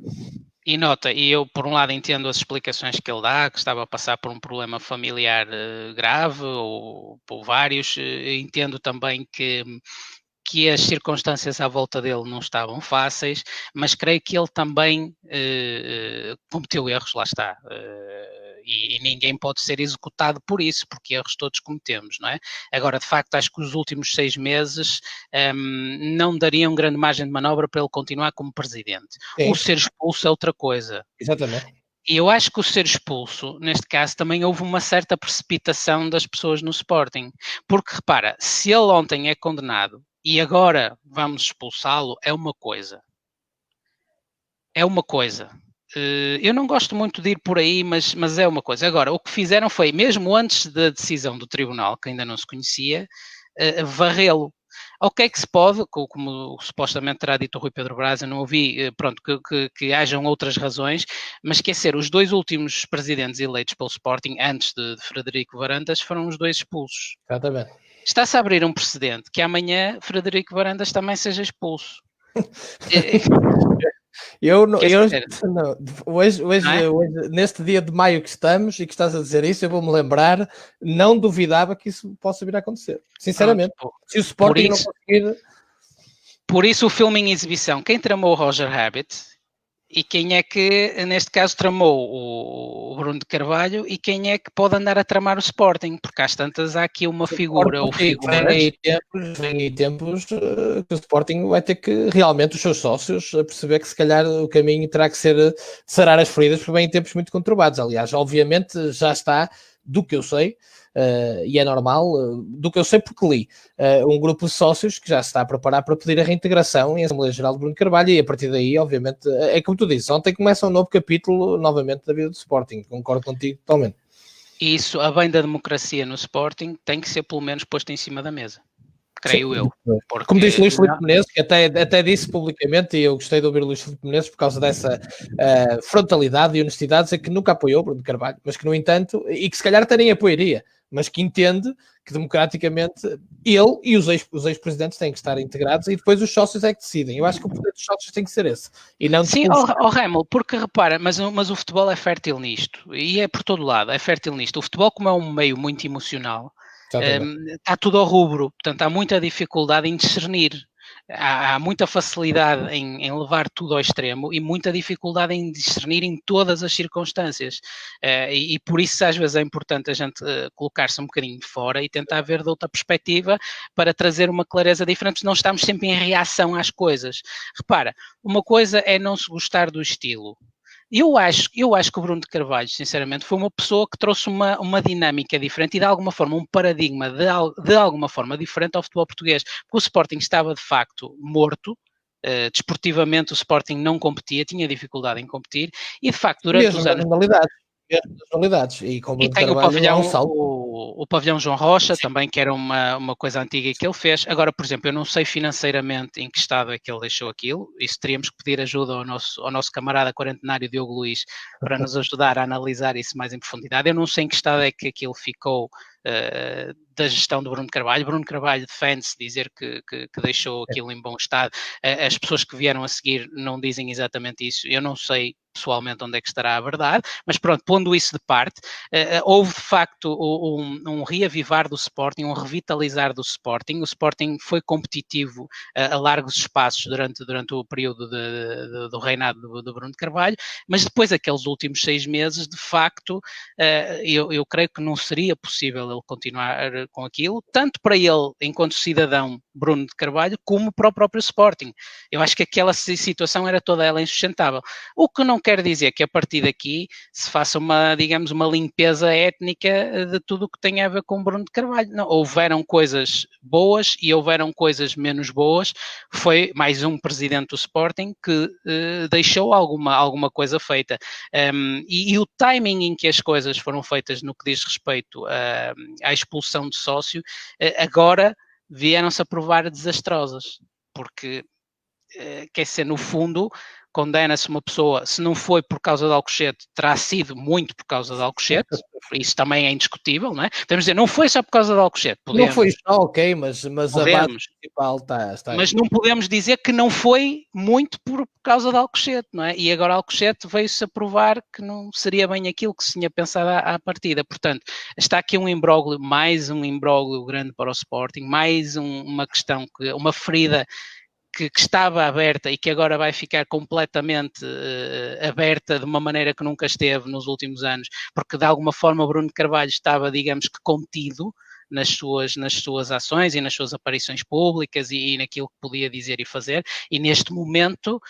E nota, e eu por um lado entendo as explicações que ele dá, que estava a passar por um problema familiar grave, ou por vários, entendo também que as circunstâncias à volta dele não estavam fáceis, mas creio que ele também cometeu erros, lá está. E ninguém pode ser executado por isso, porque erros todos cometemos, não é? Agora, de facto, acho que os últimos 6 meses não dariam grande margem de manobra para ele continuar como presidente. Sim. O ser expulso é outra coisa. Exatamente. E eu acho que o ser expulso, neste caso, também houve uma certa precipitação das pessoas no Sporting. Porque, repara, se ele ontem é condenado e agora vamos expulsá-lo, é uma coisa. É uma coisa. Eu não gosto muito de ir por aí, mas é uma coisa. Agora, o que fizeram foi, mesmo antes da decisão do tribunal, que ainda não se conhecia, varrê-lo. Ok que se pode, como supostamente terá dito o Rui Pedro Brás, eu não ouvi, pronto, que hajam outras razões, mas quer dizer, os 2 últimos presidentes eleitos pelo Sporting, antes de Frederico Varandas, foram os 2 expulsos. Exatamente. Está-se a abrir um precedente que amanhã Frederico Varandas também seja expulso. Hoje, neste dia de maio que estamos e que estás a dizer isso, eu vou-me lembrar, não duvidava que isso possa vir a acontecer. Sinceramente, se o Sporting não conseguir... Por isso o filme em exibição, Quem Tramou o Roger Rabbit, E quem é que, neste caso, tramou o Bruno de Carvalho e quem é que pode andar a tramar o Sporting? Porque às tantas há aqui uma figura ou figuras. Vem aí tempos que o Sporting vai ter que realmente os seus sócios perceber que se calhar o caminho terá que ser sarar as feridas, porque vem em tempos muito conturbados. Aliás, obviamente já está, do que eu sei, e é normal, do que eu sei porque li, um grupo de sócios que já se está a preparar para pedir a reintegração em Assembleia Geral de Bruno Carvalho, e a partir daí, obviamente, é como tu dizes, ontem começa um novo capítulo novamente da vida do Sporting, concordo contigo totalmente. Isso, a bem da democracia no Sporting, tem que ser pelo menos posto em cima da mesa. Creio eu. Porque, como disse Luís Filipe Menezes, que até disse publicamente, e eu gostei de ouvir o Luís Filipe Menezes por causa dessa frontalidade e honestidade, dizer que nunca apoiou Bruno Carvalho, mas que, no entanto, e que se calhar até nem apoiaria, mas que entende que democraticamente ele e os ex-presidentes têm que estar integrados e depois os sócios é que decidem. Eu acho que o poder dos sócios tem que ser esse. E não sim, Remo, porque repara, mas o futebol é fértil nisto, e é por todo lado, é fértil nisto. O futebol, como é um meio muito emocional, está tudo ao rubro, portanto há muita dificuldade em discernir. Há muita facilidade em levar tudo ao extremo e muita dificuldade em discernir em todas as circunstâncias. E por isso às vezes é importante a gente colocar-se um bocadinho de fora e tentar ver de outra perspectiva para trazer uma clareza diferente, não estamos sempre em reação às coisas. Repara, uma coisa é não se gostar do estilo. Eu acho que o Bruno de Carvalho, sinceramente, foi uma pessoa que trouxe uma dinâmica diferente e, de alguma forma, um paradigma de alguma forma diferente ao futebol português. Porque o Sporting estava, de facto, morto. Desportivamente, o Sporting não competia, tinha dificuldade em competir e, de facto, durante os anos... E com o E Bruno tem Carvalho o pavilhão João Rocha, também, que era uma coisa antiga que ele fez. Agora, por exemplo, eu não sei financeiramente em que estado é que ele deixou aquilo. Isso teríamos que pedir ajuda ao nosso camarada quarentenário Diogo Luís para nos ajudar a analisar isso mais em profundidade. Eu não sei em que estado é que aquilo ficou da gestão do Bruno Carvalho. Bruno Carvalho defende-se dizer que deixou aquilo em bom estado. As pessoas que vieram a seguir não dizem exatamente isso. Eu não sei pessoalmente onde é que estará a verdade, mas pronto, pondo isso de parte, houve de facto um reavivar do Sporting, um revitalizar do Sporting. O Sporting foi competitivo a largos espaços durante o período do reinado do Bruno de Carvalho, mas depois aqueles últimos 6 meses, de facto, eu creio que não seria possível ele continuar com aquilo, tanto para ele, enquanto cidadão Bruno de Carvalho, como para o próprio Sporting. Eu acho que aquela situação era toda ela insustentável. O que não quer dizer que a partir daqui se faça digamos, uma limpeza étnica de tudo o que tem a ver com Bruno de Carvalho. Não, houveram coisas boas e houveram coisas menos boas. Foi mais um presidente do Sporting que deixou alguma coisa feita. E o timing em que as coisas foram feitas no que diz respeito à expulsão de sócio, agora vieram-se a provar desastrosas, porque, quer dizer, no fundo, condena-se uma pessoa, se não foi por causa de Alcochete, terá sido muito por causa de Alcochete, isso também é indiscutível, não é? Podemos dizer, não foi só por causa de Alcochete. Não foi só, ok, mas a base principal está mas não podemos dizer que não foi muito por causa de Alcochete, não é? E agora Alcochete veio-se a provar que não seria bem aquilo que se tinha pensado à partida. Portanto, está aqui mais um imbróglio grande para o Sporting, mais uma questão, uma ferida que estava aberta e que agora vai ficar completamente aberta de uma maneira que nunca esteve nos últimos anos, porque de alguma forma o Bruno Carvalho estava, digamos que, contido nas suas ações e nas suas aparições públicas e naquilo que podia dizer e fazer, e neste momento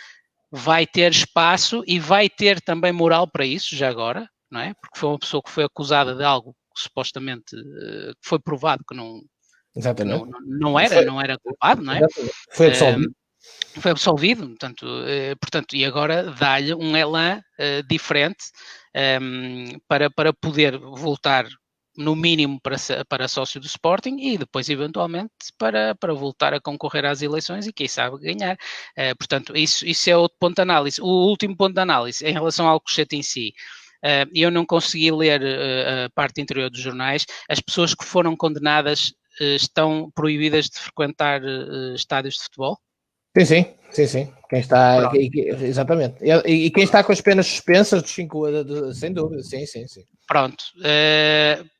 vai ter espaço e vai ter também moral para isso, já agora, não é? Porque foi uma pessoa que foi acusada de algo que supostamente foi provado que não... Exatamente. Não era culpado, não é? Foi absolvido. Foi absolvido, portanto, e agora dá-lhe um elan diferente para poder voltar, no mínimo, para sócio do Sporting e depois, eventualmente, para voltar a concorrer às eleições e, quem sabe, ganhar. Portanto, isso é outro ponto de análise. O último ponto de análise, em relação ao Alcochete em si, eu não consegui ler a parte interior dos jornais. As pessoas que foram condenadas estão proibidas de frequentar estádios de futebol? Sim. Quem está, exatamente. E quem está com as penas suspensas dos 5 anos, sem dúvida, sim. Pronto.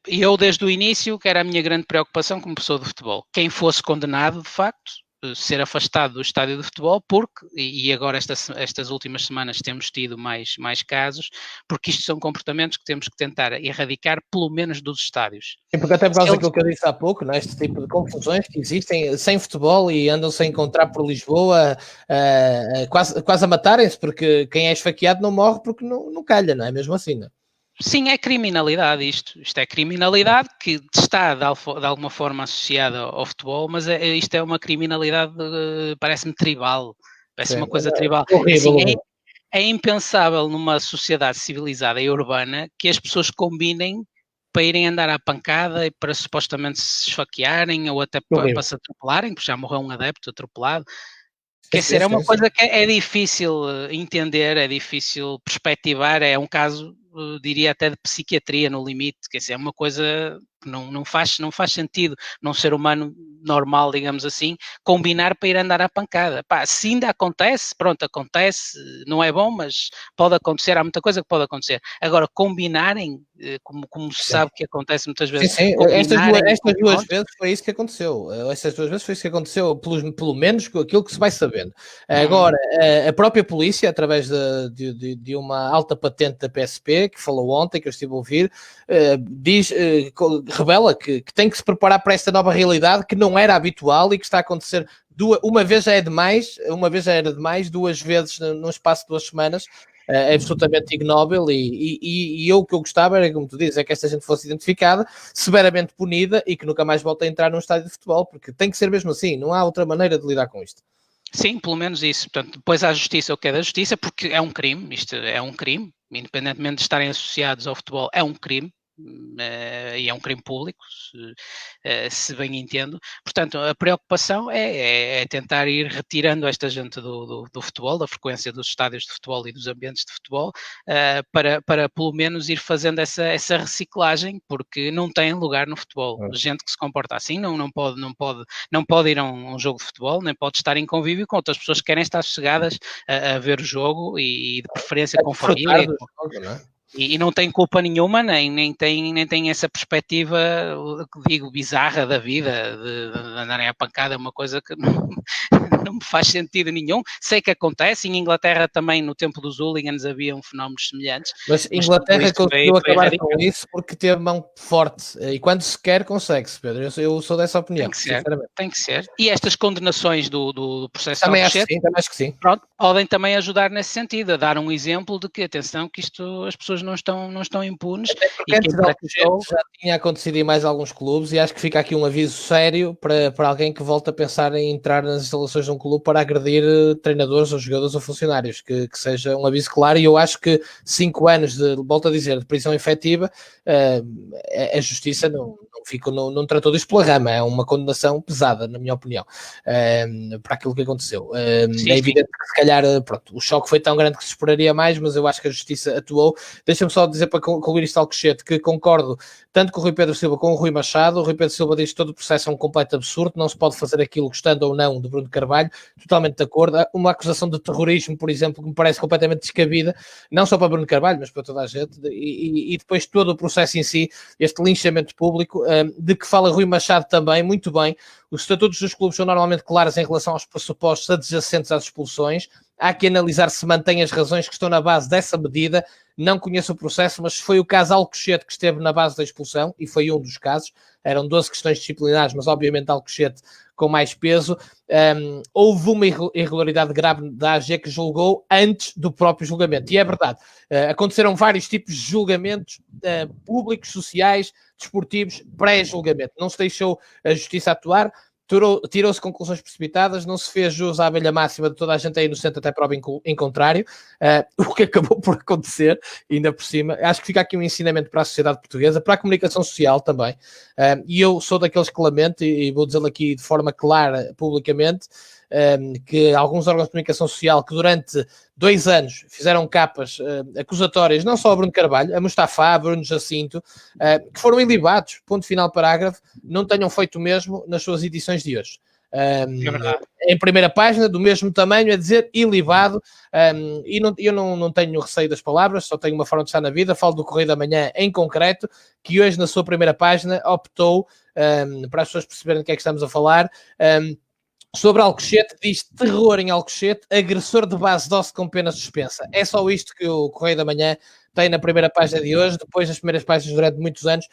Eu, desde o início, que era a minha grande preocupação como pessoa de futebol, quem fosse condenado, de facto, ser afastado do estádio de futebol, porque, e agora estas últimas semanas temos tido mais casos, porque isto são comportamentos que temos que tentar erradicar, pelo menos dos estádios. Sim, porque até por causa daquilo que eu disse há pouco, não é? Este tipo de confusões que existem sem futebol e andam-se a encontrar por Lisboa, quase a matarem-se, porque quem é esfaqueado não morre porque não calha, não é mesmo assim, não é? Sim, é criminalidade isto. Isto é criminalidade que está de alguma forma associada ao futebol, mas isto é uma criminalidade, parece-me tribal. Parece uma coisa tribal. Horrível, Assim, horrível. é impensável numa sociedade civilizada e urbana que as pessoas combinem para irem andar à pancada e para supostamente se esfaquearem ou até para se atropelarem, porque já morreu um adepto atropelado. Quer dizer, é uma coisa que é difícil entender, é difícil perspectivar, é um caso, diria até de psiquiatria no limite, quer dizer, é uma coisa que não faz sentido num ser humano normal, digamos assim, combinar para ir andar à pancada. Pá, se ainda acontece, pronto, acontece, não é bom, mas pode acontecer, há muita coisa que pode acontecer. Agora, combinarem, como se sabe que acontece muitas vezes. Sim, estas duas vezes foi isso que aconteceu. Estas 2 vezes foi isso que aconteceu, pelo menos com aquilo que se vai sabendo. Agora, a própria polícia, através de uma alta patente da PSP, que falou ontem, que eu estive a ouvir, revela que tem que se preparar para esta nova realidade que não era habitual e que está a acontecer uma vez já era demais, 2 vezes no espaço de 2 semanas. É absolutamente ignóbil e eu o que eu gostava era, como tu dizes, é que esta gente fosse identificada, severamente punida e que nunca mais volte a entrar num estádio de futebol, porque tem que ser mesmo assim, não há outra maneira de lidar com isto. Sim, pelo menos isso. Portanto, depois há justiça o que é da justiça, porque é um crime, isto é um crime, independentemente de estarem associados ao futebol, é um crime. E é um crime público, se bem entendo. Portanto, a preocupação é tentar ir retirando esta gente do futebol, da frequência dos estádios de futebol e dos ambientes de futebol, para pelo menos ir fazendo essa reciclagem, porque não tem lugar no futebol. Gente que se comporta assim não pode ir a um jogo de futebol, nem pode estar em convívio com outras pessoas que querem estar sossegadas a ver o jogo e de preferência com família. Jogo, não é? E não tem culpa nenhuma, nem tem essa perspectiva, digo, bizarra da vida, de andarem à pancada, é uma coisa que não me faz sentido nenhum. Sei que acontece, em Inglaterra também, no tempo dos hooligans, haviam fenómenos semelhantes. Mas Inglaterra conseguiu acabar com isso porque teve mão forte, e quando se quer, consegue-se, Pedro. Eu sou dessa opinião, tem que ser. E estas condenações do processo também de Alcochete, também acho que sim. Pronto, podem também ajudar nesse sentido, a dar um exemplo de que, atenção, que isto, as pessoas não estão impunes. Até porque antes de Alcochete já tinha acontecido em mais alguns clubes e acho que fica aqui um aviso sério para alguém que volta a pensar em entrar nas instalações de um clube para agredir treinadores ou jogadores ou funcionários, que seja um aviso claro. E eu acho que 5 anos volto a dizer, de prisão efetiva, a justiça não tratou disto pela rama, é uma condenação pesada, na minha opinião, para aquilo que aconteceu. Sim, é evidente que se calhar, pronto, o choque foi tão grande que se esperaria mais, mas eu acho que a justiça atuou. Deixa-me só dizer, para concluir isto Alcochete, que concordo tanto com o Rui Pedro Silva como com o Rui Machado. O Rui Pedro Silva diz que todo o processo é um completo absurdo, não se pode fazer aquilo gostando ou não de Bruno Carvalho, totalmente de acordo. Uma acusação de terrorismo, por exemplo, que me parece completamente descabida, não só para Bruno Carvalho, mas para toda a gente, e depois todo o processo em si, este linchamento público, de que fala Rui Machado também, muito bem. Os estatutos dos clubes são normalmente claros em relação aos pressupostos adjacentes às expulsões. Há que analisar se mantém as razões que estão na base dessa medida. Não conheço o processo, mas foi o caso Alcochete que esteve na base da expulsão, e foi um dos casos. Eram 12 questões disciplinares, mas obviamente Alcochete com mais peso. Houve uma irregularidade grave da AG que julgou antes do próprio julgamento. E é verdade, aconteceram vários tipos de julgamentos públicos, sociais, desportivos, pré-julgamento. Não se deixou a justiça atuar, tirou-se conclusões precipitadas, não se fez jus à velha máxima de toda a gente é inocente até prova em contrário, o que acabou por acontecer, ainda por cima. Acho que fica aqui um ensinamento para a sociedade portuguesa, para a comunicação social também, e eu sou daqueles que lamento, e vou dizê-lo aqui de forma clara, publicamente, que alguns órgãos de comunicação social que durante 2 anos fizeram capas acusatórias, não só a Bruno Carvalho, a Mustafa, a Bruno Jacinto, que foram ilibados, ponto final parágrafo, não tenham feito o mesmo nas suas edições de hoje. Em primeira página, do mesmo tamanho, a dizer ilibado, e eu não tenho receio das palavras, só tenho uma forma de estar na vida. Falo do Correio da Manhã em concreto, que hoje na sua primeira página optou, para as pessoas perceberem do que é que estamos a falar, Sobre Alcochete, diz terror em Alcochete, agressor de base doce com pena suspensa. É só isto que o Correio da Manhã tem na primeira página de hoje, depois das primeiras páginas durante muitos anos,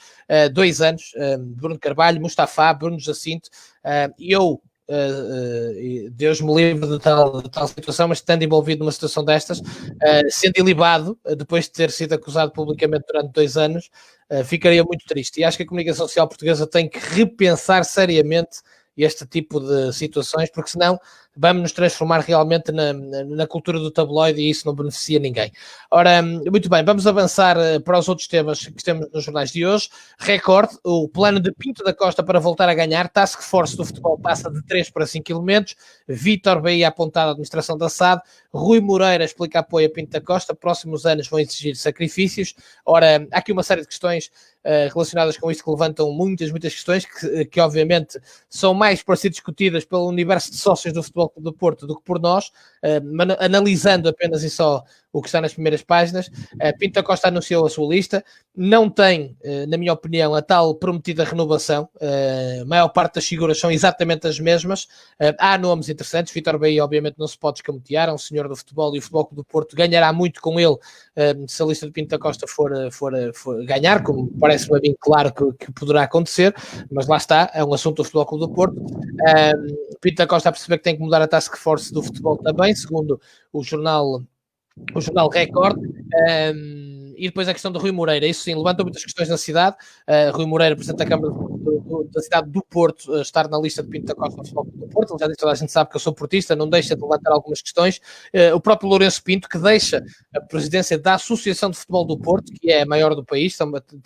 2 anos, Bruno Carvalho, Mustafa, Bruno Jacinto, Deus me livre de tal situação, mas estando envolvido numa situação destas, sendo ilibado, depois de ter sido acusado publicamente durante 2 anos, ficaria muito triste. E acho que a comunicação social portuguesa tem que repensar seriamente este tipo de situações, porque senão vamos nos transformar realmente na cultura do tabloide e isso não beneficia ninguém. Ora, muito bem, vamos avançar para os outros temas que temos nos jornais de hoje. Recorde, o plano de Pinto da Costa para voltar a ganhar, Task Force do futebol passa de 3 para 5 elementos, Vítor Bahia apontado à administração da SAD, Rui Moreira explica apoio a Pinto da Costa, próximos anos vão exigir sacrifícios. Ora, há aqui uma série de questões relacionadas com isto que levantam muitas questões que obviamente são mais para ser discutidas pelo universo de sócios do Futebol Clube do Porto do que por nós, analisando apenas e só o que está nas primeiras páginas. Pinto da Costa anunciou a sua lista, não tem, na minha opinião, a tal prometida renovação, a maior parte das figuras são exatamente as mesmas, há nomes interessantes, Vítor Bahia obviamente não se pode escamotear, é um senhor do futebol e o Futebol Clube do Porto ganhará muito com ele se a lista de Pinto da Costa for ganhar, como parece-me bem claro que poderá acontecer, mas lá está, é um assunto do Futebol Clube do Porto. Pinto da Costa a perceber que tem que mudar a task force do futebol também, segundo o jornal Record. E depois a questão do Rui Moreira, isso sim, levanta muitas questões na cidade. Rui Moreira, Presidente da Câmara da cidade do Porto, estar na lista de Pinto da Costa do Porto, já disse, toda a gente sabe que eu sou portista, não deixa de levantar algumas questões. O próprio Lourenço Pinto, que deixa a presidência da Associação de Futebol do Porto, que é a maior do país,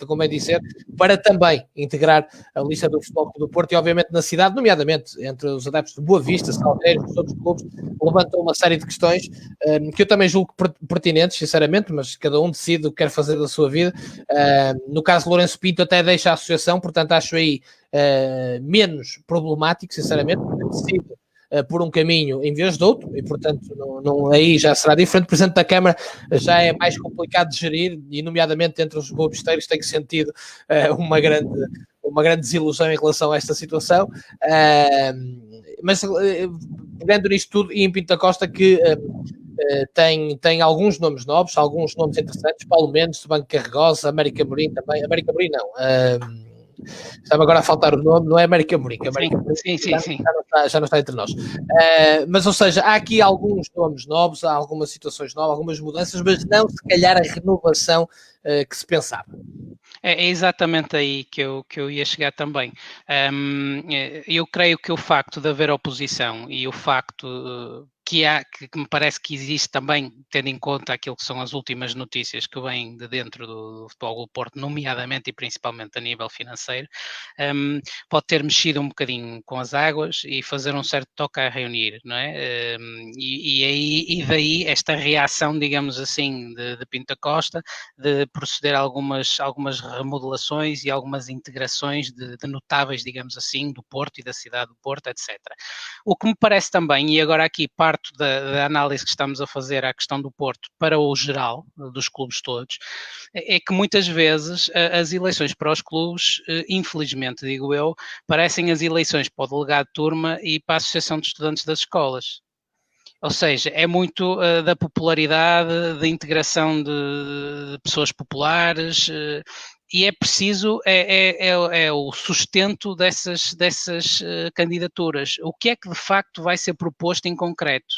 como é dizer, para também integrar a lista do Futebol do Porto e obviamente na cidade, nomeadamente entre os adeptos de Boa Vista, Salgueiros, os outros clubes, levantam uma série de questões que eu também julgo pertinentes, sinceramente, mas cada um decide o que quer fazer da sua vida. No caso de Lourenço Pinto até deixa a associação, portanto acho aí menos problemático, sinceramente, porque decide por um caminho em vez de outro, e portanto aí já será diferente. O Presidente da Câmara já é mais complicado de gerir, e nomeadamente entre os bobisteiros tem sentido uma grande desilusão em relação a esta situação, mas pegando nisto tudo, e em Pinto da Costa que tem alguns nomes novos, alguns nomes interessantes, Paulo Mendes, do Banco Carregosa, América Morim também, América Morim não, estava agora a faltar o nome, não é América Morim, sim. Já não está entre nós. Mas, ou seja, há aqui alguns nomes novos, há algumas situações novas, algumas mudanças, mas não se calhar a renovação que se pensava. É exatamente aí que eu ia chegar também. Eu creio que o facto de haver oposição e o facto que me parece que existe também, tendo em conta aquilo que são as últimas notícias que vêm de dentro do Futebol do Porto, nomeadamente e principalmente a nível financeiro, pode ter mexido um bocadinho com as águas e fazer um certo toque a reunir, não é? E daí esta reação, digamos assim, de Pinto da Costa, de proceder a algumas remodelações e algumas integrações de notáveis, digamos assim, do Porto e da cidade do Porto, etc. O que me parece também, e agora aqui parto da análise que estamos a fazer à questão do Porto para o geral, dos clubes todos, é que muitas vezes as eleições para os clubes, infelizmente digo eu, parecem as eleições para o delegado de turma e para a Associação de Estudantes das Escolas. Ou seja, é muito da popularidade, da integração de pessoas populares, e é preciso, é o sustento dessas candidaturas. O que é que de facto vai ser proposto em concreto?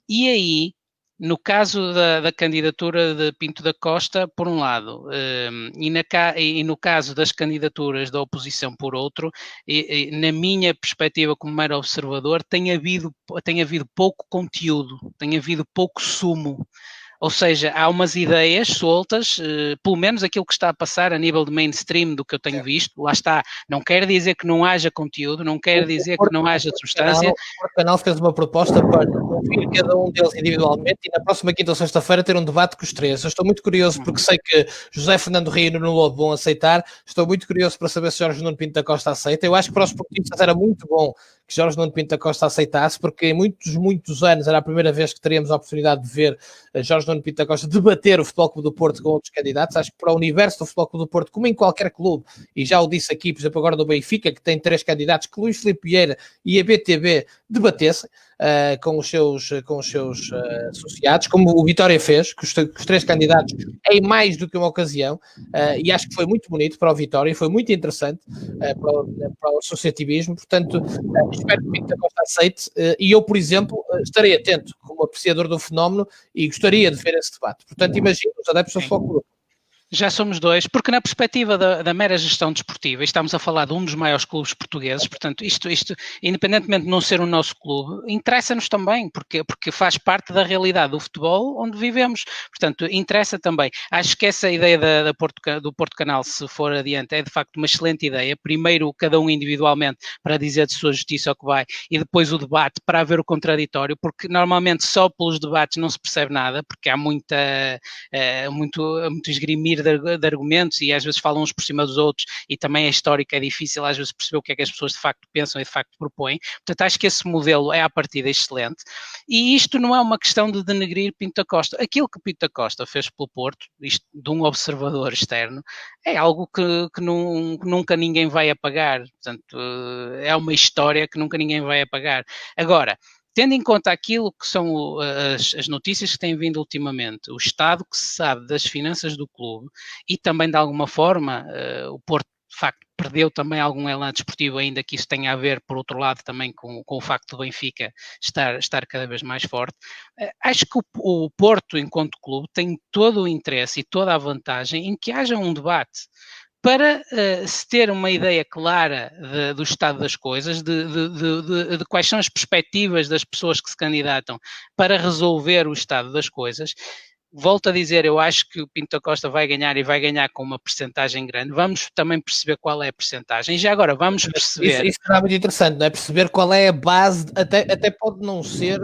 E aí, no caso da candidatura de Pinto da Costa, por um lado, e no caso das candidaturas da oposição, por outro, na minha perspectiva como mero observador, tem havido pouco conteúdo, tem havido pouco sumo. Ou seja, há umas ideias soltas, pelo menos aquilo que está a passar a nível de mainstream do que eu tenho visto, lá está, não quer dizer que não haja conteúdo, não quer dizer que não haja substância. O canal fez uma proposta para ouvir cada um deles individualmente e na próxima quinta ou sexta-feira ter um debate com os três. Eu estou muito curioso porque sei que José Fernando Rio e Nuno Lobo vão aceitar, estou muito curioso para saber se Jorge Nuno Pinto da Costa aceita. Eu acho que para os portistas era muito bom que que Jorge Nuno Pinto da Costa aceitasse, porque em muitos anos era a primeira vez que teríamos a oportunidade de ver Jorge Nuno Pinto da Costa debater o Futebol Clube do Porto com outros candidatos. Acho que para o universo do Futebol Clube do Porto, como em qualquer clube, e já o disse aqui, por exemplo, agora do Benfica, que tem 3 candidatos, que Luís Filipe Vieira e a BTB debatessem com os seus associados, como o Vitória fez, com os 3 candidatos em mais do que uma ocasião, e acho que foi muito bonito para o Vitória e foi muito interessante para o associativismo. Portanto, espero que o Pinto da Costa aceite, e eu, por exemplo, estarei atento como apreciador do fenómeno e gostaria de ver esse debate. Portanto, imagino os adeptos do Futebol Clube. Já somos 2, porque na perspectiva da mera gestão desportiva, estamos a falar de um dos maiores clubes portugueses, portanto, isto independentemente de não ser o nosso clube, interessa-nos também, porque faz parte da realidade do futebol onde vivemos, portanto, interessa também. Acho que essa ideia do Porto Canal, se for adiante, é de facto uma excelente ideia. Primeiro, cada um individualmente para dizer de sua justiça ao que vai, e depois o debate para haver o contraditório, porque normalmente só pelos debates não se percebe nada, porque há muito esgrimir de argumentos e às vezes falam uns por cima dos outros, e também a histórica é difícil às vezes perceber o que é que as pessoas de facto pensam e de facto propõem. Portanto, acho que esse modelo é à partida excelente, e isto não é uma questão de denegrir Pinto da Costa. Aquilo que Pinto da Costa fez pelo Porto, isto de um observador externo, é algo que nunca ninguém vai apagar. Portanto, é uma história que nunca ninguém vai apagar. Agora, tendo em conta aquilo que são as notícias que têm vindo ultimamente, o estado que se sabe das finanças do clube, e também de alguma forma o Porto de facto perdeu também algum elan desportivo, ainda que isso tenha a ver, por outro lado, também com o facto do Benfica estar cada vez mais forte. Acho que o Porto, enquanto clube, tem todo o interesse e toda a vantagem em que haja um debate para se ter uma ideia clara do estado das coisas, de quais são as perspectivas das pessoas que se candidatam para resolver o estado das coisas. Volto a dizer, eu acho que o Pinto da Costa vai ganhar, e vai ganhar com uma percentagem grande. Vamos também perceber qual é a percentagem. Já agora vamos perceber... Isso será muito interessante, não é? Perceber qual é a base, até pode não ser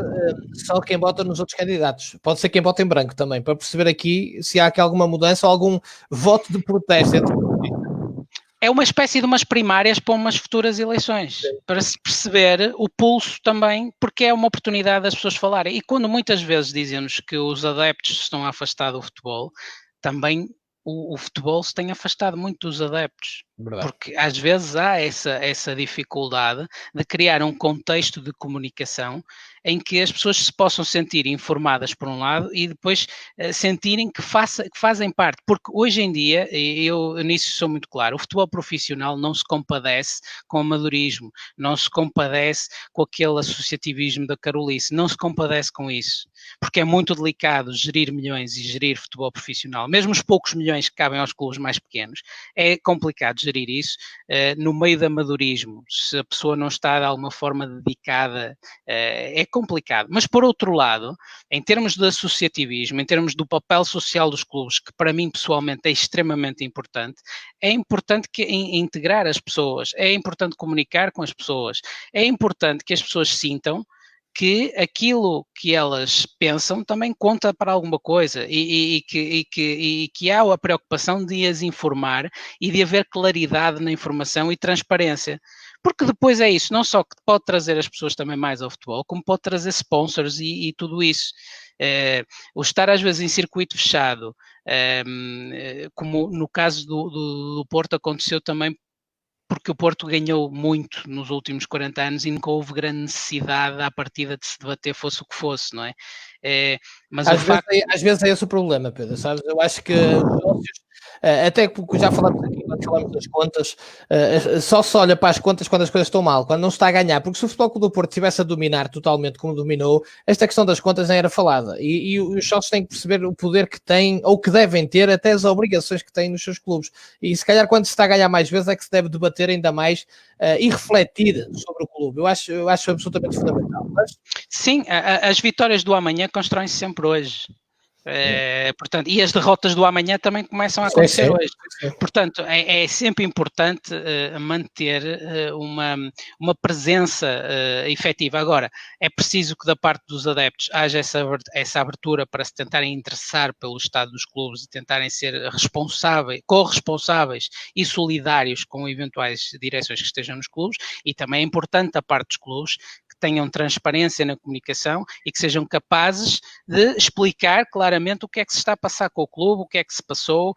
só quem vota nos outros candidatos. Pode ser quem vota em branco também, para perceber aqui se há aqui alguma mudança ou algum voto de protesto entre... É uma espécie de umas primárias para umas futuras eleições, para se perceber o pulso também, porque é uma oportunidade das pessoas falarem. E quando muitas vezes dizem-nos que os adeptos se estão a afastar do futebol, também o futebol se tem afastado muito dos adeptos. Verdade. Porque às vezes há essa dificuldade de criar um contexto de comunicação em que as pessoas se possam sentir informadas por um lado e depois sentirem que fazem parte, porque hoje em dia, e eu nisso sou muito claro, o futebol profissional não se compadece com o amadorismo, não se compadece com aquele associativismo da Carolice, não se compadece com isso, porque é muito delicado gerir milhões e gerir futebol profissional, mesmo os poucos milhões que cabem aos clubes mais pequenos, é complicado gerir isso no meio do amadorismo. Se a pessoa não está de alguma forma dedicada, é complicado. Mas por outro lado, em termos de associativismo, em termos do papel social dos clubes, que para mim pessoalmente é extremamente importante, é importante integrar as pessoas, é importante comunicar com as pessoas, é importante que as pessoas sintam que aquilo que elas pensam também conta para alguma coisa e que há a preocupação de as informar e de haver claridade na informação e transparência. Porque depois é isso, não só que pode trazer as pessoas também mais ao futebol, como pode trazer sponsors e tudo isso. O estar às vezes em circuito fechado, como no caso do Porto aconteceu também, porque o Porto ganhou muito nos últimos 40 anos e nunca houve grande necessidade à partida de se debater fosse o que fosse, não é? Mas às vezes é esse o problema, Pedro, sabes? Eu acho que os negócios, até porque já falamos aqui, quando falamos das contas, só se olha para as contas quando as coisas estão mal, quando não se está a ganhar, porque se o Futebol Clube do Porto estivesse a dominar totalmente como dominou, esta questão das contas nem era falada, e os sócios têm que perceber o poder que têm, ou que devem ter, até as obrigações que têm nos seus clubes, e se calhar quando se está a ganhar mais vezes é que se deve debater ainda mais e refletir sobre o clube. Eu acho absolutamente fundamental. Mas... Sim, as vitórias do amanhã constroem-se sempre hoje. Portanto, e as derrotas do amanhã também começam a acontecer hoje. Portanto, é sempre importante manter uma presença efetiva. Agora, é preciso que da parte dos adeptos haja essa abertura para se tentarem interessar pelo estado dos clubes e tentarem ser corresponsáveis e solidários com eventuais direções que estejam nos clubes, e também é importante da parte dos clubes que tenham transparência na comunicação e que sejam capazes de explicar claramente o que é que se está a passar com o clube, o que é que se passou,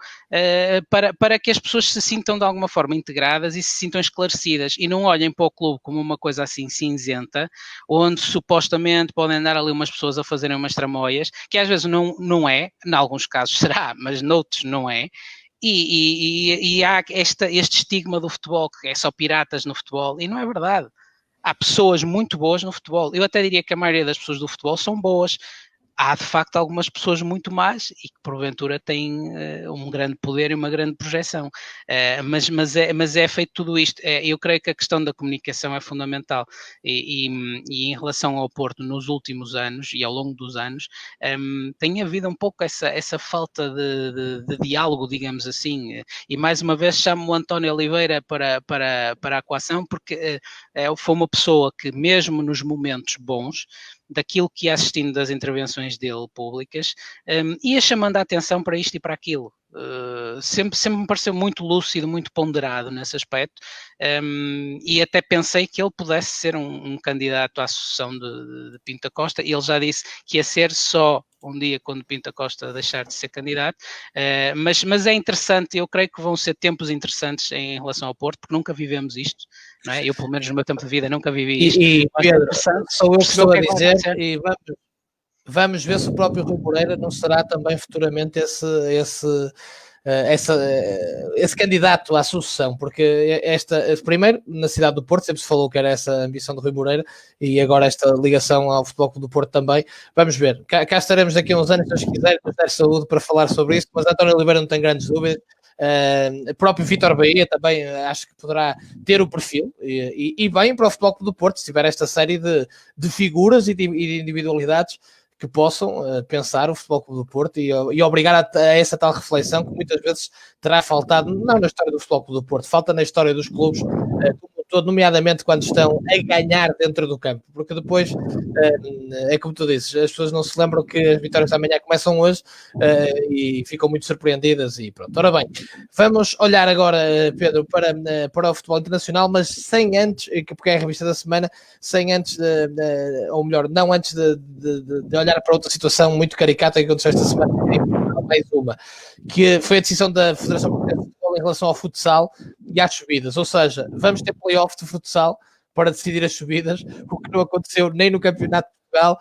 para que as pessoas se sintam de alguma forma integradas e se sintam esclarecidas e não olhem para o clube como uma coisa assim cinzenta, onde supostamente podem andar ali umas pessoas a fazerem umas tramóias, que às vezes não é, em alguns casos será, mas noutros não é. E há este estigma do futebol, que é só piratas no futebol, e não é verdade. Há pessoas muito boas no futebol. Eu até diria que a maioria das pessoas do futebol são boas. Há de facto algumas pessoas muito más e que porventura têm um grande poder e uma grande projeção, mas é feito tudo isto. Eu creio que a questão da comunicação é fundamental e em relação ao Porto nos últimos anos e ao longo dos anos tem havido um pouco essa falta de diálogo, digamos assim, e mais uma vez chamo o António Oliveira para a equação, porque foi uma pessoa que mesmo nos momentos bons, daquilo que ia assistindo das intervenções dele públicas, ia chamando a atenção para isto e para aquilo. Sempre me pareceu muito lúcido, muito ponderado nesse aspecto, e até pensei que ele pudesse ser um candidato à sucessão de Pinto Costa. Ele já disse que ia ser só um dia quando Pinto Costa deixar de ser candidato, mas é interessante. Eu creio que vão ser tempos interessantes em relação ao Porto, porque nunca vivemos isto, não é? Eu, pelo menos no meu tempo de vida, nunca vivi isto. E Pedro, sou eu que estou a dizer, e vamos ver se o próprio Rui Moreira não será também futuramente esse candidato à sucessão, porque primeiro, na cidade do Porto, sempre se falou que era essa a ambição do Rui Moreira, e agora esta ligação ao Futebol Clube do Porto também. Vamos ver, cá estaremos daqui a uns anos, se quiser, ter saúde para falar sobre isso, mas António Oliveira não tem grandes dúvidas. O próprio Vítor Bahia também acho que poderá ter o perfil e bem para o Futebol Clube do Porto, se tiver esta série de figuras e de individualidades que possam pensar o Futebol Clube do Porto e obrigar a essa tal reflexão que muitas vezes terá faltado, não na história do Futebol Clube do Porto, falta na história dos clubes, como todo, nomeadamente quando estão a ganhar dentro do campo, porque depois, é como tu dizes, as pessoas não se lembram que as vitórias da manhã começam hoje e ficam muito surpreendidas e pronto. Ora bem, vamos olhar agora, Pedro, para o futebol internacional, mas sem antes, porque é a revista da semana, sem antes, ou melhor, não antes de olhar para outra situação muito caricata que aconteceu esta semana, mais uma, que foi a decisão da Federação Portuguesa de Futebol em relação ao futsal e às subidas, ou seja, vamos ter play-off de futsal para decidir as subidas, o que não aconteceu nem no Campeonato de Portugal,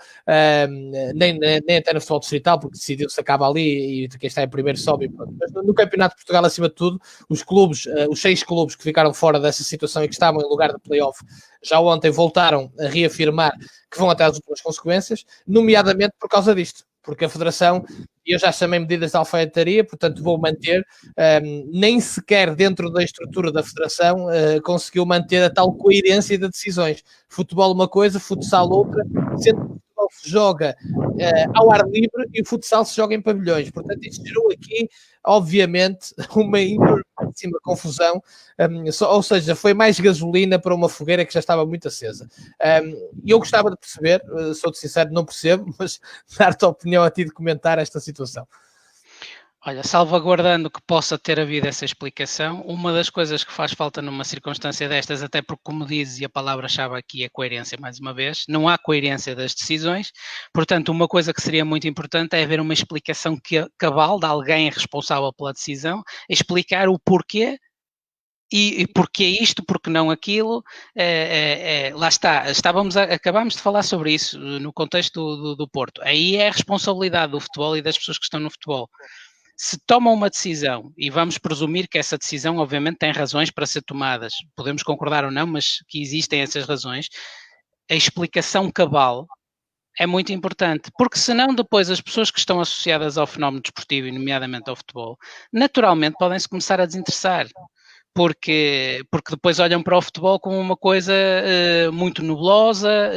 nem até no futebol distrital, porque decidiu-se acaba ali e quem está em primeiro sobe. Mas no Campeonato de Portugal, acima de tudo, os clubes, os 6 clubes que ficaram fora dessa situação e que estavam em lugar de play-off, já ontem voltaram a reafirmar que vão até às últimas consequências, nomeadamente por causa disto, porque a Federação, eu já chamei medidas de alfaiataria, portanto vou manter, nem sequer dentro da estrutura da Federação conseguiu manter a tal coerência de decisões. Futebol uma coisa, futsal outra, sendo que o futebol se joga ao ar livre e o futsal se joga em pavilhões. Portanto, isto gerou aqui, obviamente, uma enormíssima confusão, ou seja, foi mais gasolina para uma fogueira que já estava muito acesa. E eu gostava de perceber, sou-te sincero, não percebo, mas dar-te a opinião a ti de comentar esta situação. Olha, salvaguardando que possa ter havido essa explicação, uma das coisas que faz falta numa circunstância destas, até porque, como dizes, e a palavra-chave aqui é coerência, mais uma vez, não há coerência das decisões, portanto, uma coisa que seria muito importante é haver uma explicação cabal de alguém responsável pela decisão, explicar o porquê. E porquê isto, porque não aquilo, lá está, acabámos de falar sobre isso no contexto do Porto. Aí é a responsabilidade do futebol e das pessoas que estão no futebol. Se tomam uma decisão, e vamos presumir que essa decisão obviamente tem razões para ser tomadas, podemos concordar ou não, mas que existem essas razões, a explicação cabal é muito importante, porque senão depois as pessoas que estão associadas ao fenómeno desportivo, e nomeadamente ao futebol, naturalmente podem-se começar a desinteressar. porque depois olham para o futebol como uma coisa muito nebulosa,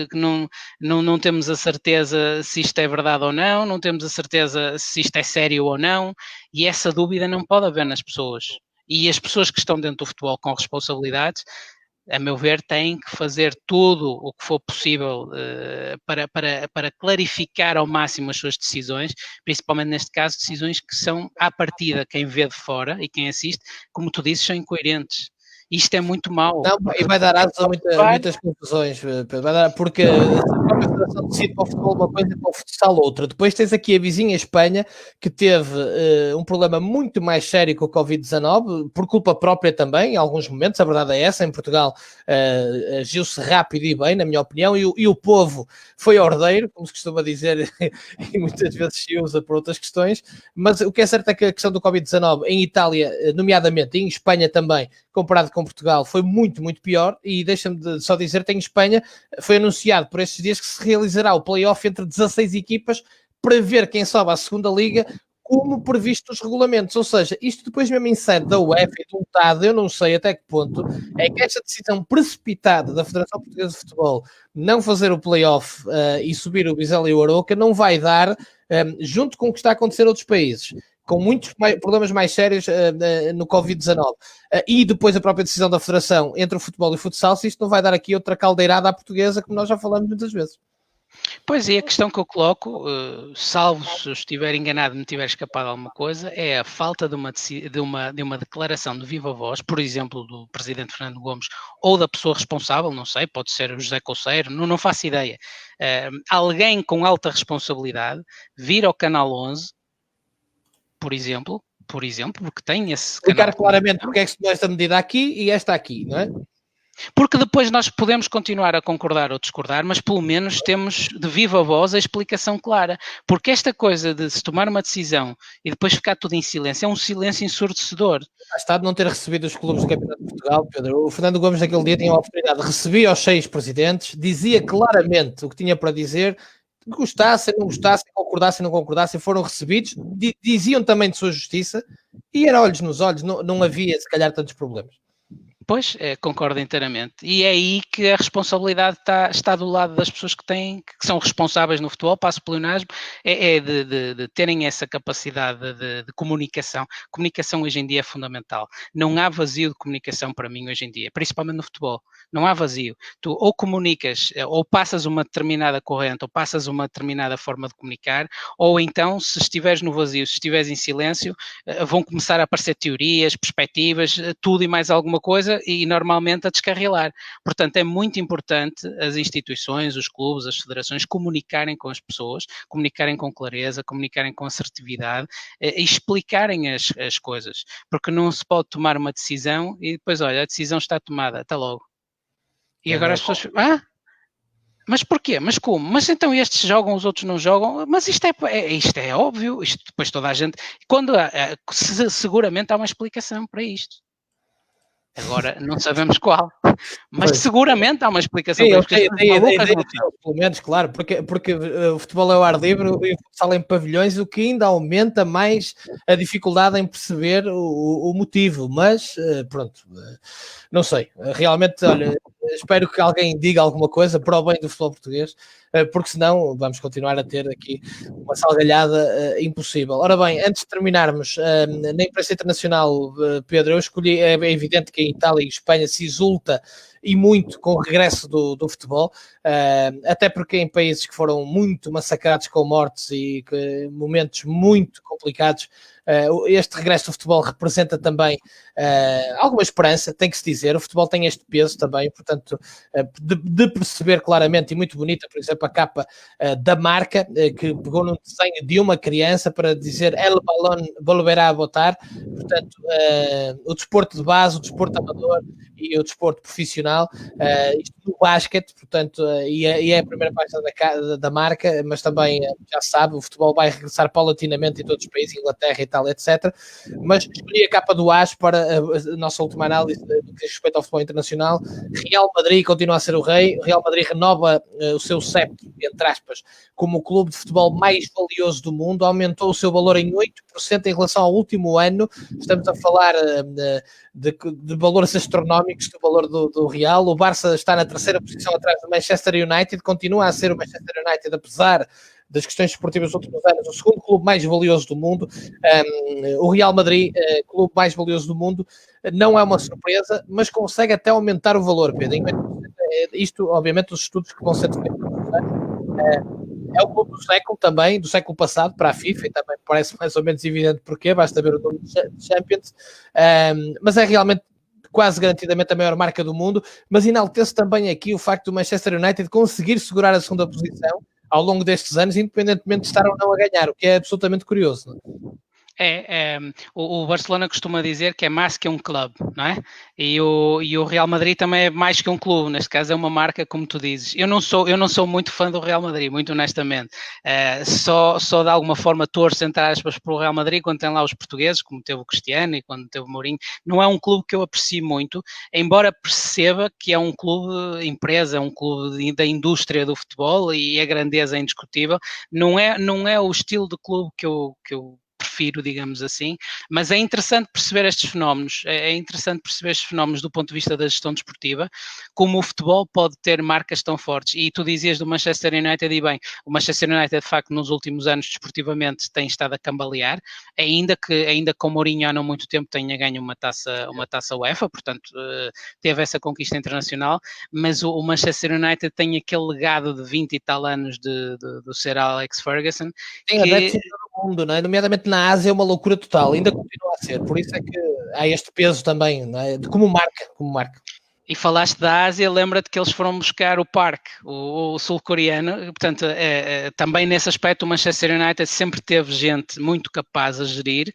que não temos a certeza se isto é verdade ou não temos a certeza se isto é sério ou não, e essa dúvida não pode haver nas pessoas. E as pessoas que estão dentro do futebol com responsabilidades, a meu ver, têm que fazer tudo o que for possível para clarificar ao máximo as suas decisões, principalmente neste caso, decisões que são, à partida, quem vê de fora e quem assiste, como tu dizes, são incoerentes. Isto é muito mau. Não, e vai dar asas a muitas confusões, Pedro. Porque a própria Federação decide para o futebol uma coisa e para o futsal outra. Depois tens aqui a vizinha Espanha, que teve um problema muito mais sério com o Covid-19, por culpa própria também, em alguns momentos, a verdade é essa. Em Portugal agiu-se rápido e bem, na minha opinião, e o povo foi ordeiro, como se costuma dizer, e muitas vezes se usa por outras questões. Mas o que é certo é que a questão do Covid-19 em Itália, nomeadamente, e em Espanha também, comparado com Portugal, foi muito, muito pior. E deixa-me só dizer que em Espanha foi anunciado por estes dias que se realizará o play-off entre 16 equipas para ver quem sobe à segunda liga, como previsto nos regulamentos. Ou seja, isto depois mesmo em sede da UEFA e do UTAD, eu não sei até que ponto é que esta decisão precipitada da Federação Portuguesa de Futebol não fazer o play-off e subir o Vizela e o Arouca não vai dar, junto com o que está a acontecer em outros países, com muitos problemas mais sérios no Covid-19. E depois a própria decisão da Federação entre o futebol e o futsal, se isto não vai dar aqui outra caldeirada à portuguesa, como nós já falamos muitas vezes. Pois é, a questão que eu coloco, salvo se eu estiver enganado, me tiver escapado alguma coisa, é a falta de uma declaração de viva voz, por exemplo, do presidente Fernando Gomes ou da pessoa responsável, não sei, pode ser o José Couceiro, não faço ideia. Alguém com alta responsabilidade vir ao Canal 11, por exemplo, porque tem esse explicar canal. Claramente porque é que se tomou esta medida aqui e esta aqui, não é? Porque depois nós podemos continuar a concordar ou discordar, mas pelo menos temos de viva voz a explicação clara. Porque esta coisa de se tomar uma decisão e depois ficar tudo em silêncio é um silêncio ensurdecedor. Está de não ter recebido os clubes do Campeonato de Portugal, Pedro. O Fernando Gomes naquele dia tinha a oportunidade, recebia os 6 presidentes, dizia claramente o que tinha para dizer, gostassem, não gostassem, concordassem, não concordassem, foram recebidos, diziam também de sua justiça e era olhos nos olhos, não havia se calhar tantos problemas. Pois, concordo inteiramente. E é aí que a responsabilidade está do lado das pessoas que são responsáveis no futebol, passo pelo pleonasmo, de terem essa capacidade de comunicação. Comunicação hoje em dia é fundamental. Não há vazio de comunicação para mim hoje em dia, principalmente no futebol. Não há vazio. Tu ou comunicas, ou passas uma determinada corrente, ou passas uma determinada forma de comunicar, ou então, se estiveres no vazio, se estiveres em silêncio, vão começar a aparecer teorias, perspectivas, tudo e mais alguma coisa, e normalmente a descarrilar. Portanto, é muito importante as instituições, os clubes, as federações comunicarem com as pessoas, comunicarem com clareza, comunicarem com assertividade e explicarem as coisas, porque não se pode tomar uma decisão e depois, olha, a decisão está tomada, até logo. E agora as pessoas... Mas porquê? Mas como? Mas então estes jogam, os outros não jogam? Mas isto é óbvio, isto depois toda a gente... Seguramente há uma explicação para isto. Agora, não sabemos qual, mas seguramente há uma explicação. Pelo menos, claro, porque o futebol é o ar livre e o futsal em pavilhões, o que ainda aumenta mais a dificuldade em perceber o motivo, mas pronto, não sei, realmente, olha, espero que alguém diga alguma coisa para o bem do futebol português, porque senão vamos continuar a ter aqui uma salgalhada impossível. Ora bem, antes de terminarmos, na imprensa internacional, Pedro, eu escolhi, é evidente que a Itália e a Espanha se exulta e muito com o regresso do futebol, até porque em países que foram muito massacrados com mortes e momentos muito complicados, este regresso do futebol representa também alguma esperança, tem que se dizer. O futebol tem este peso também, portanto, de perceber claramente, e muito bonita, por exemplo, a capa da marca, que pegou num desenho de uma criança para dizer El balón volverá a botar. Portanto, o desporto de base, o desporto amador e o desporto profissional, isto no basquete, portanto, e é a primeira página da marca, mas também, já se sabe, o futebol vai regressar paulatinamente em todos os países, Inglaterra, Itália, etc. Mas escolhi a capa do AS para a nossa última análise do que diz respeito ao futebol internacional. Real Real Madrid continua a ser o rei, o Real Madrid renova o seu CEP, entre aspas, como o clube de futebol mais valioso do mundo, aumentou o seu valor em 8% em relação ao último ano. Estamos a falar de valores astronómicos do valor do Real. O Barça está na terceira posição atrás do Manchester United, continua a ser o Manchester United, apesar das questões esportivas dos últimos anos, o segundo clube mais valioso do mundo. O Real Madrid, clube mais valioso do mundo, não é uma surpresa, mas consegue até aumentar o valor, Pedro. Isto, obviamente, os estudos que vão ser feitos é o clube do século também, do século passado, para a FIFA, e também parece mais ou menos evidente porquê, basta ver o número de Champions, mas é realmente quase garantidamente a maior marca do mundo, mas enaltece também aqui o facto do Manchester United conseguir segurar a segunda posição ao longo destes anos, independentemente de estar ou não a ganhar, o que é absolutamente curioso. Não é? O Barcelona costuma dizer que é mais que um clube, não é? E o Real Madrid também é mais que um clube, neste caso é uma marca, como tu dizes. Eu não sou muito fã do Real Madrid, muito honestamente. Só de alguma forma torço, entre aspas, para o Real Madrid quando tem lá os portugueses, como teve o Cristiano e quando teve o Mourinho. Não é um clube que eu aprecio muito, embora perceba que é um clube empresa, um clube da indústria do futebol e a grandeza é indiscutível. Não é o estilo de clube que eu prefiro, digamos assim, mas é interessante perceber estes fenómenos, do ponto de vista da gestão desportiva, como o futebol pode ter marcas tão fortes, e tu dizias do Manchester United, e bem, o Manchester United de facto nos últimos anos desportivamente tem estado a cambalear, ainda com o Mourinho há não muito tempo tenha ganho uma taça UEFA, portanto teve essa conquista internacional, mas o Manchester United tem aquele legado de 20 e tal anos do ser Alex Ferguson, Tem adeptos em todo o mundo, não é? Nomeadamente na Ásia é uma loucura total, ainda continua a ser, por isso é que há este peso também, não é? Como marca. E falaste da Ásia, lembra-te que eles foram buscar o Park, o sul-coreano, portanto, também nesse aspecto o Manchester United sempre teve gente muito capaz a gerir,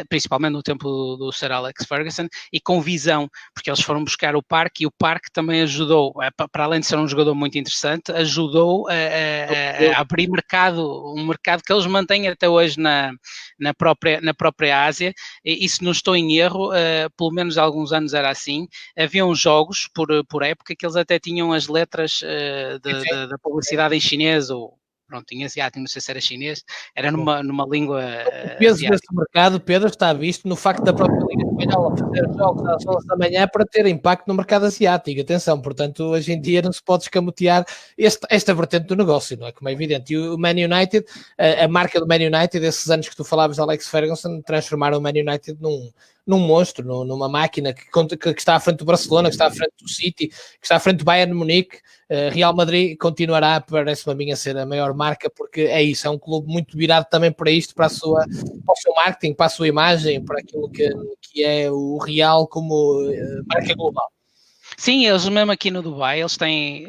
principalmente no tempo do Sir Alex Ferguson, e com visão, porque eles foram buscar o Park e o Park também ajudou, para além de ser um jogador muito interessante, ajudou a abrir um mercado que eles mantêm até hoje na própria Ásia, e se não estou em erro, pelo menos há alguns anos era assim, haviam jogos por época que eles até tinham as letras da publicidade em chinês, ou pronto, em asiático, não sei se era chinês, era numa língua o peso asiática. desse mercado, Pedro, está visto no facto da própria Liga Espanhola fazer jogos às 11 da manhã para ter impacto no mercado asiático. Atenção, portanto, hoje em dia não se pode escamotear esta vertente do negócio, não é? Como é evidente. E o Man United, a marca do Man United, esses anos que tu falavas de Alex Ferguson, transformaram o Man United num monstro, numa máquina que está à frente do Barcelona, que está à frente do City, que está à frente do Bayern de Munique. Real Madrid continuará, parece-me a mim, a ser a maior marca, porque é isso, é um clube muito virado também para isto, para o seu marketing, para a sua imagem, para aquilo que é o Real como marca global. Sim, eles mesmo aqui no Dubai, eles têm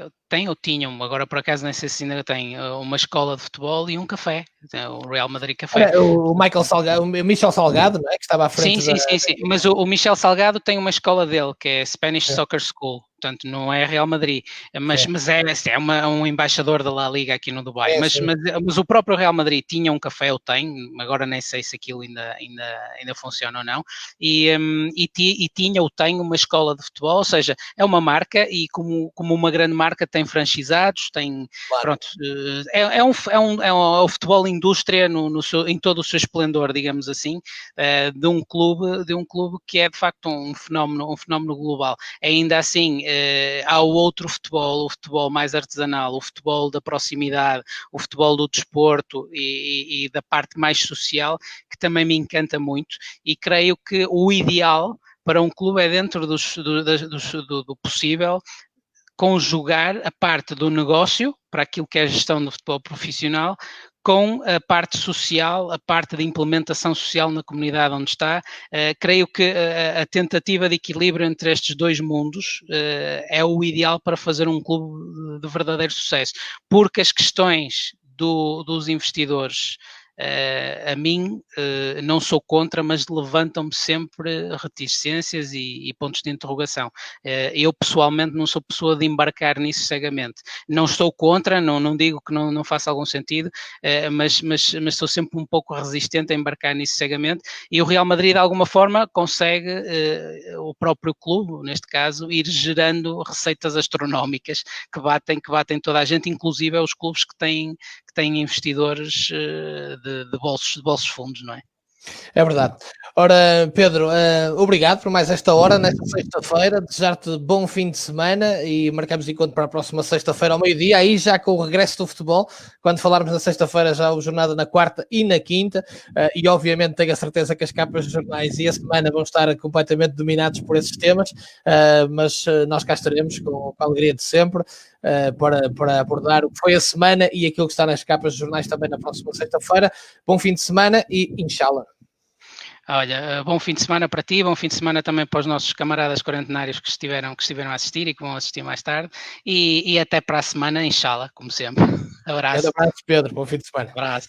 ou tinham, agora por acaso nem sei se ainda têm, uma escola de futebol e um café, o Real Madrid Café. O Michel Salgado, não é? Que estava à frente Sim, mas o Michel Salgado tem uma escola dele, que é Spanish Soccer School, portanto não é Real Madrid, mas é um embaixador da La Liga aqui no Dubai, mas o próprio Real Madrid tinha um café, eu tenho, agora nem sei se aquilo ainda funciona ou não, e tem uma escola de futebol, ou seja, é uma marca, e como uma grande marca tem franchisados, tem, claro. Pronto, é um futebol indústria em todo o seu esplendor, digamos assim, de um clube que é de facto um fenómeno global. Ainda assim, há o outro futebol, o futebol mais artesanal, o futebol da proximidade, o futebol do desporto e da parte mais social, que também me encanta muito, e creio que o ideal para um clube é, dentro do possível, conjugar a parte do negócio, para aquilo que é a gestão do futebol profissional, com a parte social, a parte de implementação social na comunidade onde está. Creio que a tentativa de equilíbrio entre estes dois mundos é o ideal para fazer um clube de verdadeiro sucesso, porque as questões dos investidores a mim não sou contra, mas levantam-me sempre reticências e pontos de interrogação. Eu pessoalmente não sou pessoa de embarcar nisso cegamente. Não estou contra, não digo que não faça algum sentido, mas estou sempre um pouco resistente a embarcar nisso cegamente, e o Real Madrid de alguma forma consegue, o próprio clube, neste caso, ir gerando receitas astronómicas que batem toda a gente, inclusive os clubes que têm investidores de bolsos fundos, não é? É verdade. Ora, Pedro, obrigado por mais esta hora, nesta sexta-feira. Desejar-te bom fim de semana e marcamos encontro para a próxima sexta-feira ao meio-dia, aí já com o regresso do futebol. Quando falarmos na sexta-feira, já houve jornada na quarta e na quinta. E obviamente tenho a certeza que as capas dos jornais e a semana vão estar completamente dominados por esses temas, mas nós cá estaremos com a alegria de sempre. Para abordar o que foi a semana e aquilo que está nas capas dos jornais também na próxima sexta-feira. Bom fim de semana e inshallah. Olha, bom fim de semana para ti, bom fim de semana também para os nossos camaradas quarentenários que estiveram a assistir e que vão assistir mais tarde, e até para a semana, inshallah, como sempre. Grande Abraço. abraço, Pedro. Bom fim de semana. Abraço.